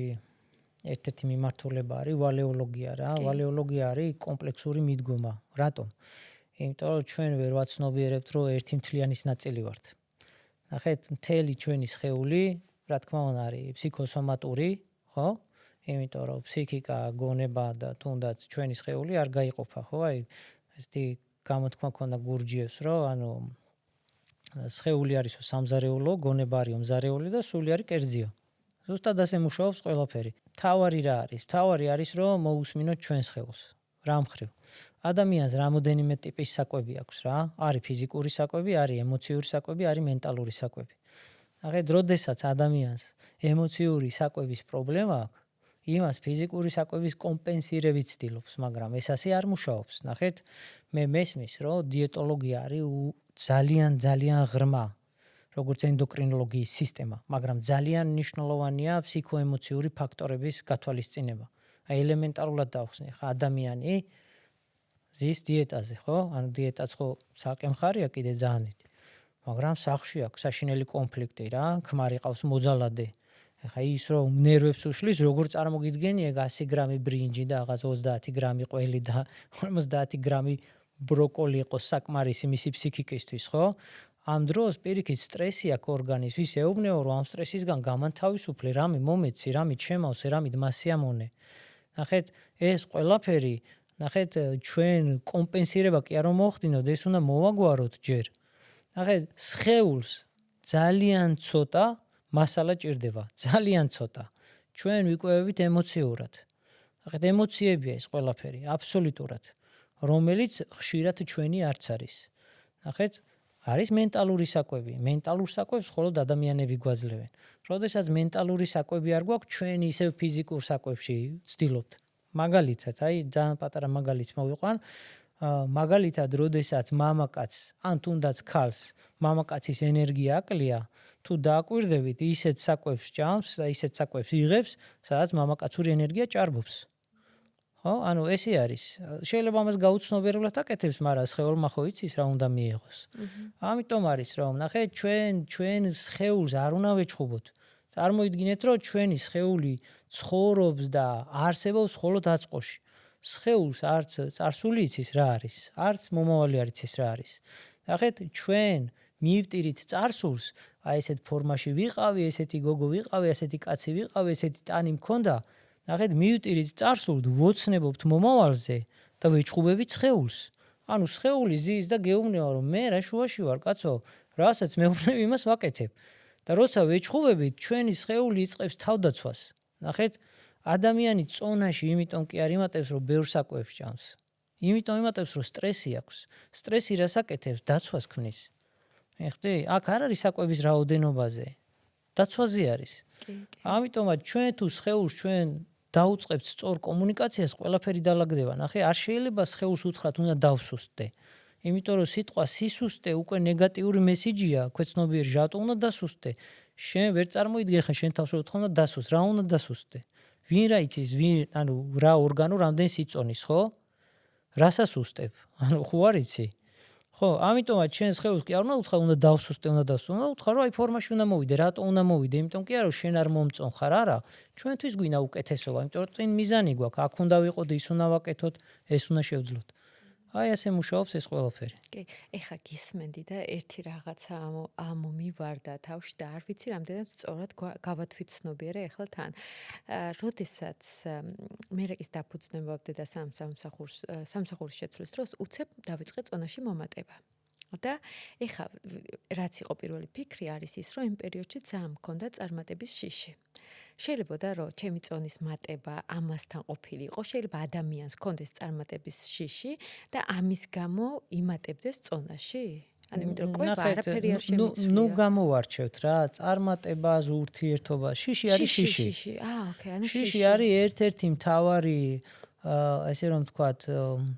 ერთ-ერთი მიმართულება არის ვალეოლოგია რა. ვალეოლოგია არის კომპლექსური მიდგომა. რატომ? იმიტომ რომ ჩვენ ვერ ვაცნობიერებთ, რომ ერთი მთლიანის ნაწილი ვართ. ნახეთ, მთელი ჩვენი სხეული, რა თქმა უნდა, არის ფსიქოსომატური, ხო? იმიტომ რომ ფსიქიკა, გონება და თუნდაც ჩვენი სხეული არ გაიყოფა, ხო? აი ესეთი გამოთქმა ქონდა გურჯიევს, რომ ანუ სხეული არისო სამზარეულო, გონება არისო მზარეული და სული არის კერძიო. ზუსტად ასე მუშაობს ყველაფერი. თავარი რა არის? თავარი არის, რომ მოусმინოთ ჩვენ სხეულს. რა მხრივ? ადამიანს რამოდენიმე ტიპის საკვები აქვს რა. არის ფიზიკური საკვები, არის ემოციური საკვები, არის მენტალური საკვები. ნახეთ, როდესაც ადამიანს ემოციური საკვების პრობლემა აქვს, იმას ფიზიკური საკვების კომპენსირებით ცდილობს, მაგრამ ეს ასე არ მუშაობს. ნახეთ, მე მესმის, რომ დიეტოლოგია არის ძალიან ღრმა, როგორც ენდოკრინოლოგიის სისტემა, მაგრამ ძალიან მნიშვნელოვანია ფსიქოემოციური ფაქტორების გათვალისწინება. აი ელემენტარულად დავხსნი, ხა ადამიანი ზის დიეტაზე, ხო? ანუ დიეტაც ხო ცალკე მხარია კიდე ძალიან დიდი. მაგრამ სახლში აქვს საშინელი კონფლიქტი რა, ქმარი ყავს მოძალადე. ეხა ის რომ ნერვებს უშლის, როგორ წარმოგიდგენი ეგ 100 გრამი ბრინჯი და რაღაც 30 გრამი ყველი და 50 გრამი ბროკოლი იყოს საკმარისი მისი ფსიქიკისთვის, ხო? ამ დროს პირიქით სტრესი აქვს ორგანიზმს, ვის ეუბნეო რომ ამ სტრესისგან გამანთავისუფლე, რამე მომეცი, რამე შემავსე, რამე მასიამონე. ნახეთ, ეს ყველაფერი, ნახეთ, ჩვენ კომპენსირება კი არ მოხდინოთ, ეს უნდა მოვაგვაროთ ჯერ. ნახეთ, სხეულს ძალიან ცოტა მასალა ჭირდება, ძალიან ცოტა. ჩვენ ვიკვებებით ემოციურად. ნახეთ, ემოციებია ეს ყველაფერი, აბსოლუტურად, რომელიც ხშირად ჩვენი არც არის. ნახეთ, არის მენტალური საკვები. მენტალურ საკვებს მხოლოდ ადამიანები გვაძლევენ. როდესაც მენტალური საკვები არ გვაქვს, ჩვენ ისევ ფიზიკურ საკვებში ვცდილობთ. მაგალითად, აი ძალიან პატარა მაგალითს მოვიყვან. მაგალითად, როდესაც მამაკაცს ან თუნდაც ქალს მამაკაცის ენერგია აკლია, თუ დააკვირდებით, ისეთ საკვებს ჭამს და ისეთ საკვებს იღებს, სადაც მამაკაცური ენერგია ჭარბობს. ხო? ანუ ესე არის. შეიძლება ამას გაუცნობიერებლად აკეთებს, მაგრამ სხეულმა ხო იცის რა უნდა მიიღოს. ამიტომ არის რომ ნახე ჩვენ სხეულს არ უნდა ვეჩხუბოთ. წარმოიდგინეთ რომ ჩვენი სხეული ცხოვრობს და არსებობს მხოლოდ აწყოში. სხეულს არც წარსული იცის რა არის, არც მომავალი არ იცის რა არის. ნახეთ ჩვენ მივტირით წარსულს, აი ესეთ ფორმაში ვიყავი, ესეთი გოგო ვიყავი, ესეთი კაცი ვიყავი, ესეთი ტანი მქონდა. ნახეთ მივტირით წარსულს, ვოცნებობთ მომავალზე და ვეჩხუბებით სხეულს. ანუ სხეული ზის და გეუბნება რომ მე რა შუაში ვარ, კაცო, რასაც მეუბნები იმას ვაკეთებ. და როცა ვეჩხუბებით, ჩვენი სხეული იწყებს თავდაცვას. ნახეთ, ადამიანი წონაში იმიტომ კი არ იმატებს, რომ ბევრ საკვებს ჭამს. იმიტომ იმატებს, რომ სტრესი აქვს. სტრესი რას აკეთებს? დაცვას ქმნის. მიხდი? აქ არ არის საკვების რაოდენობაზე. დაცვაზე არის. ამიტომაც ჩვენ თუ სხეულს ჩვენ დაუწყებთ სწორ კომუნიკაციას, ყველაფერი დაალაგდება. ნახე, არ შეიძლება სხეულს უთხრათ, უნდა დავსუსტე. იმიტომ რომ სიტყვა სისუსტე უკვე ნეგატიური მესიჯია, ქვეცნობიერი ჟატო უნდა დასუსტე. შენ ვერ წარმოიდგენ ხან შენ თავს უთხრა უნდა დასუსტე, რა უნდა დასუსტე? ვინ რა იცის, ანუ რა ორგანო რამდენი სიწონის, ხო? რასაც უსტებ? ანუ ხო არ იცი? ხო, ამიტომაც ჩვენ სხეულს კი არ უნდა უთხრა უნდა დავსუსტე, უნდა დასუსტე, უნდა უთხრა რომ აი ფორმაში უნდა მოვიდე, რატო უნდა მოვიდე? იმიტომ კი არა რომ შენ არ მომწონხარ, არა. ჩვენთვის გვინდა უკეთესობა, იმიტომ რომ წინ მიზანი გვაქვს, აქ უნდა ვიყოთ, ის უნდა ვაკეთოთ, ეს უნდა შევძლოთ. აი ასე მუშაობს ეს ყველაფერი. კი, ეხა გისმენდი და ერთი რაღაცა მომივარდა თავში და არ ვიცი რამდენად სწორად გავათვითცნობიერე ეხლა თან. როდესაც მერეკის დაფუძნებავდი და სამსახურის შეცვლის დროს უცებ დავიწყე წონაში მომატება. და ეხა რაც იყო პირველი ფიქრი არის ის, რომ იმ პერიოდში ძალიან მქონდა წარმატების შიში. შეიძლება რომ ჩემი წონის მატება ამასთან ყოფილიყო, შეიძლება ადამიანს ჰქონდეს წარმატების შიში და ამის გამო იმატებდეს წონაში? ანუ იმიტომ რომ ყვება არაფერი არ შემიცვლია. ნუ გამოვარჩევთ რა, წარმატებას, ურთიერთობას, შიში არის შიში. ოკეი, ანუ შიში არის ერთ-ერთი მთავარი ესე რომ ვთქვათ,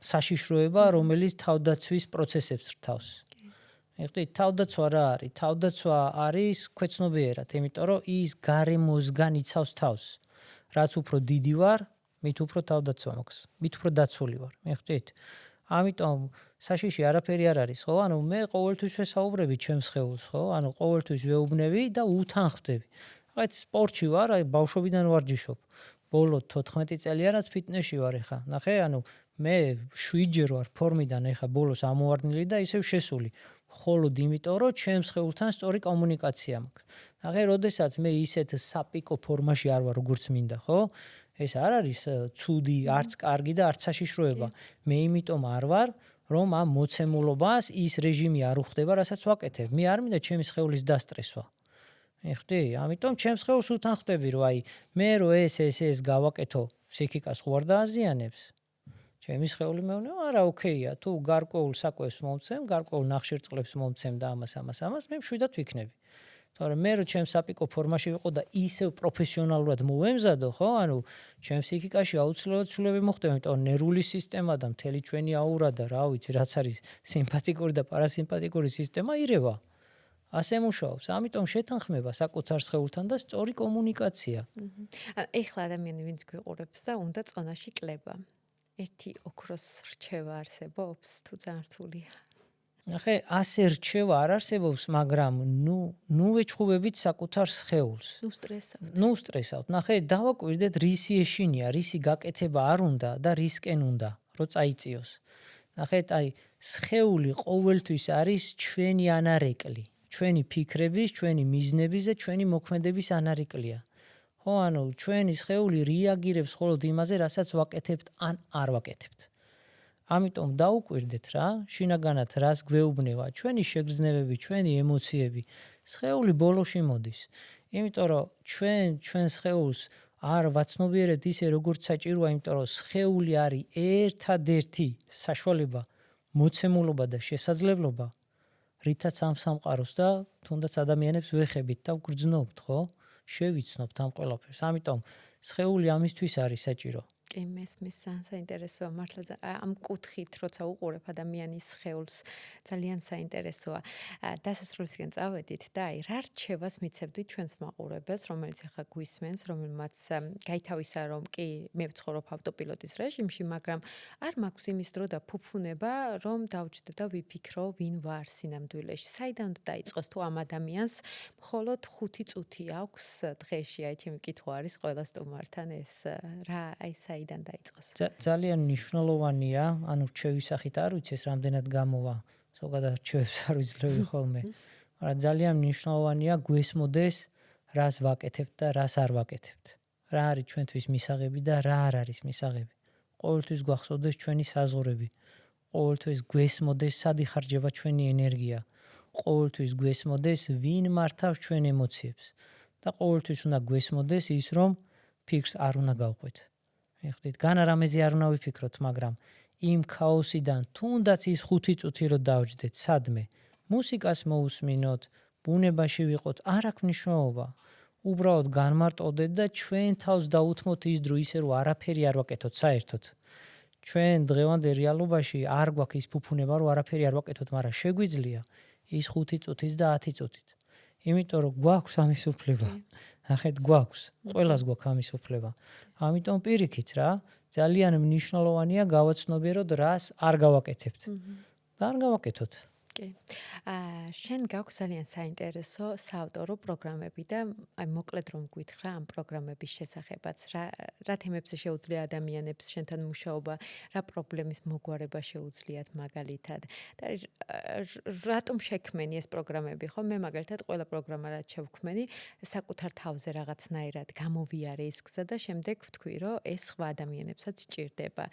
საშიშროება, რომელიც თავდაცვის პროცესებს რთავს. ეხლა თავდაცვა რა არის? თავდაცვა არის ქვეცნობიერად, იმიტომ რომ ის გარემოსგან იცავს თავს. რაც უფრო დიდი ვარ, მით უფრო თავდაცვა მაქვს, მით უფრო დაცული ვარ. მიხვდით? ამიტომ საშიში არაფერი არ არის, ხო? ანუ მე ყოველთვის ვესაუბრები ჩემს სხეულს, ხო? ანუ ყოველთვის ვეუბნები და უთანხმდები. აი სპორტში ვარ, აი ბავშვობიდან ვარჯიშობ. ბოლო 14 წელია რაც ფიტნესში ვარ ეხა. ნახე, ანუ მე 7ჯერ ვარ ფორმიდან ეხა ბოლოს ამოვარდნილი და ისევ შესული. მხოლოდ იმიტომ, რომ ჩემს სხეულთან სწორი კომუნიკაცია მაქვს. ნახე, როდესაც მე ისეთ საპიკო ფორმაში არ ვარ, როგორც მინდა, ხო? ეს არ არის ცუდი, არც კარგი და არც საშიშროება. მე იმიტომ არ ვარ, რომ ამ მოცემულობას ის რეჟიმი არ უხდება, რასაც ვაკეთებ. მე არ მინდა ჩემი სხეულის დასტრესვა. მიხვდი? ამიტომ ჩემს სხეულს უთანხმდები, რომ აი მე რო ეს გავაკეთო, ფსიქიკას ხო არ დააზიანებს? ჩემი სხეული მეუბნება, არა, ოკეია, თუ გარკვეულ საკვებს მომცემ, გარკვეულ ნახშირწყლებს მომცემ და ამას, მე მშვიდად ვიქნები. თორემ მე რო ჩემს საპიკო ფორმაში ვიყო და ისევ პროფესიონალურად მოვემზადო, ხო? ანუ ჩემს ფსიქიკაში აუცილებლად ცვლილებები მოხდება, იმიტომ რომ ნერვული სისტემა და მთელი ჩვენი აურა და რა ვიცი, რაც არის სიმპათიკური და პარასიმპათიკური სისტემა ირევა. ასე მუშაობს. ამიტომ შეთანხმება საკუთარ სხეულთან და სწორი კომუნიკაცია. ეხლა ადამიანი ვინც გვიყურებს და უნდა წონაში კლება. ერთი ოქროს რჩევა არსებობს თუ ძალიან რთულია? ნახე, ასე რჩევა არ არსებობს, მაგრამ ნუ ვეჩხუბებით საკუთარ სხეულს. ნუ სტრესავთ. ნახე, დავაკვირდეთ რისი ეშინია, რისი გაკეთება არ უნდა და რისკენ უნდა, რომ წაიწიოს. ნახეთ, აი, სხეული ყოველთვის არის ჩვენი ანარეკლი, ჩვენი ფიქრების, ჩვენი მიზნების და ჩვენი მოქმედების ანარეკლია. ხო, ანუ ჩვენი სხეული რეაგირებს მხოლოდ იმაზე, რასაც ვაკეთებთ ან არ ვაკეთებთ. ამიტომ დაუკვირდეთ რა, შინაგანად რას გვეუბნება, ჩვენი შეგრძნებები, ჩვენი ემოციები, სხეული ბოლოში მოდის. იმიტომ რომ ჩვენ სხეულს არ ვაცნობიერებთ ისე როგორც საჭიროა, იმიტომ რომ სხეული არის ერთადერთი საშუალება, მოცემულობა და შესაძლებლობა, რითაც ამ სამყაროს და თუნდაც ადამიანებს ვეხებით და ვგრძნობთ, ხო? შევიცნობთ ამ ყველაფერს. ამიტომ სხეული ამისთვის არის საჭირო. კი, მესმის საინტერესოა მართლა ამ კუთხით როცა უყურებ ადამიანის სხეულს ძალიან საინტერესოა. დასასრულისკენ წავედით და აი რა რჩევას მიცემდით ჩვენს მაყურებელს, რომელიც ახლა გვისმენს, რომელმაც გაითავისა რომ კი მე ვცხოვრობ ავტოპილოტის რეჟიმში, მაგრამ არ მაქვს იმის დრო და ფუფუნება, რომ დავჯდე და ვიფიქრო, ვინ ვარ სინამდვილეში. საიდან უნდა დაიწყოს თუ ამ ადამიანს მხოლოდ 5 წუთი აქვს დღეში, აი ჩემი კითხვა არის ყველა სტუმართან ეს რა აი საიდან დაიწყოს? ძალიან მნიშვნელოვანია, ანუ რჩევის სახით არ ვიცი ეს რამდენად გამოვა. ზოგადად რჩევებს არ ვიძლევი ხოლმე. მაგრამ ძალიან მნიშვნელოვანია გვესმოდეს, რას ვაკეთებთ და რას არ ვაკეთებთ. რა არის ჩვენთვის მისაღები და რა არ არის მისაღები. ყოველთვის გვახსოვდეს ჩვენი საზღვრები. ყოველთვის გვესმოდეს, სად იხარჯება ჩვენი ენერგია. ყოველთვის გვესმოდეს, ვინ მართავს ჩვენ ემოციებს. და ყოველთვის უნდა გვესმოდეს ის, რომ ფიქრს არ უნდა გავყვეთ. მიხდით, განა რამეზე არ უნდა ვიფიქროთ, მაგრამ იმ ქაოსიდან თუნდაც ის 5 წუთი რო დავჯდეთ, სადმე მუსიკას მოусმინოთ, ბუნებაში ვიყოთ, არ აქვს მნიშვნელობა. უბრალოდ განმარტოვდეთ და ჩვენ თავს დაუთმოთ ის დრო ისე რომ არაფერი არ ვაკეთოთ საერთოდ. ჩვენ დღევანდელ რეალობაში არ გვაქვს ის ფუფუნება რომ არაფერი არ ვაკეთოთ, მაგრამ შეგვიძლია ის 5 წუთის და 10 წუთით. იმიტომ რომ გვაქვს ამის უფლება. ახეთ გვაქვს, ყველას გვაქვს ამის უფლება. ამიტომ პირიქით რა, ძალიან მნიშვნელოვანია გავაცნობიეროთ რას არ გავაკეთებთ. და არ გავაკეთოთ. კი. შენ გაქვს ძალიან საინტერესო საავტორო პროგრამები და აი მოკლედ რომ გითხრა ამ პროგრამების შესახებაც, რა თემებზე შეუძლია ადამიანებს შენთან მუშაობა, რა პრობლემის მოგვარება შეუძლიათ მაგალითად და რატომ შექმენი ეს პროგრამები, ხო? მე მაგალითად ყველა პროგრამა რაც შევქმენი, საკუთარ თავზე რაღაცნაირად გამოვიარე ის გზა და შემდეგ ვთქვი, რომ ეს სხვა ადამიანებსაც სჭირდება.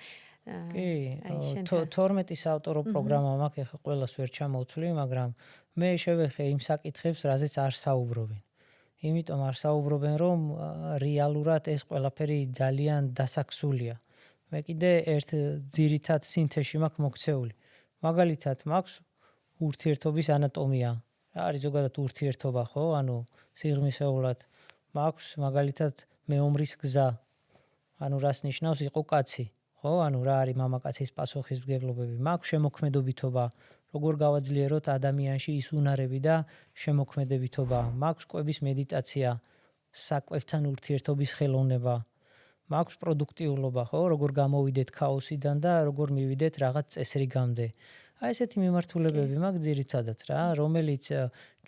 კი, 12 საავტორო პროგრამა მაქვს, ეხლა ყველას ვერ ჩამოვთვლი, მაგრამ მე შევეხე იმ საკითხებს, რაზეც არ საუბრობენ. იმიტომ არ საუბრობენ, რომ რეალურად ეს ყველაფერი ძალიან დასაქსულია. მე კიდე ერთ ძირითად სინთეზში მაქვს მოქცეული. მაგალითად, მაქვს ურთიერთობის ანატომია. რა არის ზოგადად ურთიერთობა, ხო? ანუ სიღრმისეულად მაქვს მაგალითად მეომრის გზა. ანუ რას ნიშნავს იყო კაცი. ხო, ანუ რა არის მამაკაცის პასუხისმგებლობები, მაქვს შემოქმედობითობა, როგორ გავაძლიეროთ ადამიანში ის უნარები და შემოქმედებითობა, მაქვს კვების მედიტაცია, საკვებთან ურთიერთობის ხელოვნება, მაქვს პროდუქტიულობა, ხო, როგორ გამოვიდეთ ქაოსიდან და როგორ მივიდეთ რაღაც წესრიგამდე. აი ესეთი მიმართულებები მაქვს ძირითადად რა, რომელიც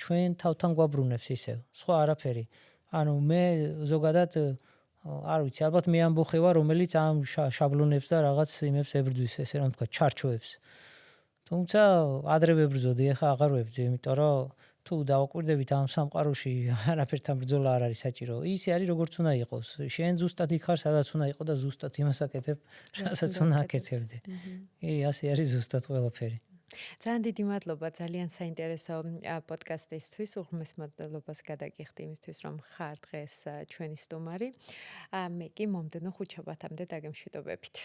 ჩვენ თავთან გვაბრუნებს ისევ, სხვა არაფერი. ანუ მე ზოგადად არ ვიცი, ალბათ მე ამბოხე ვარ, რომელიც ამ შაბლონებს და რაღაც იმებს ებრძვის, ესე რომ თქვა, ჩარჩოებს. თუმცა ადრე ვებრძოდი, ეხლა აღარ ვებრძვი, იმიტომ რომ თუ დავაკვირდებით ამ სამყაროში არაფერთან ბრძოლა არ არის საჭირო. ისე არის როგორც უნდა იყოს. შენ ზუსტად იქ ხარ, სადაც უნდა იყო და ზუსტად იმას აკეთებ, რასაც უნდა აკეთებდე. კი, ასე არის ზუსტად ყველაფერი. ძალიან დიდი მადლობა ძალიან საინტერესო პოდკასტისთვის, უღრმეს მადლობას გადაგიხდი იმისთვის, რომ ხარ დღეს ჩვენი სტუმარი. მე კი მომდენო ხუთშაბათამდე დაგემშვიდობებით.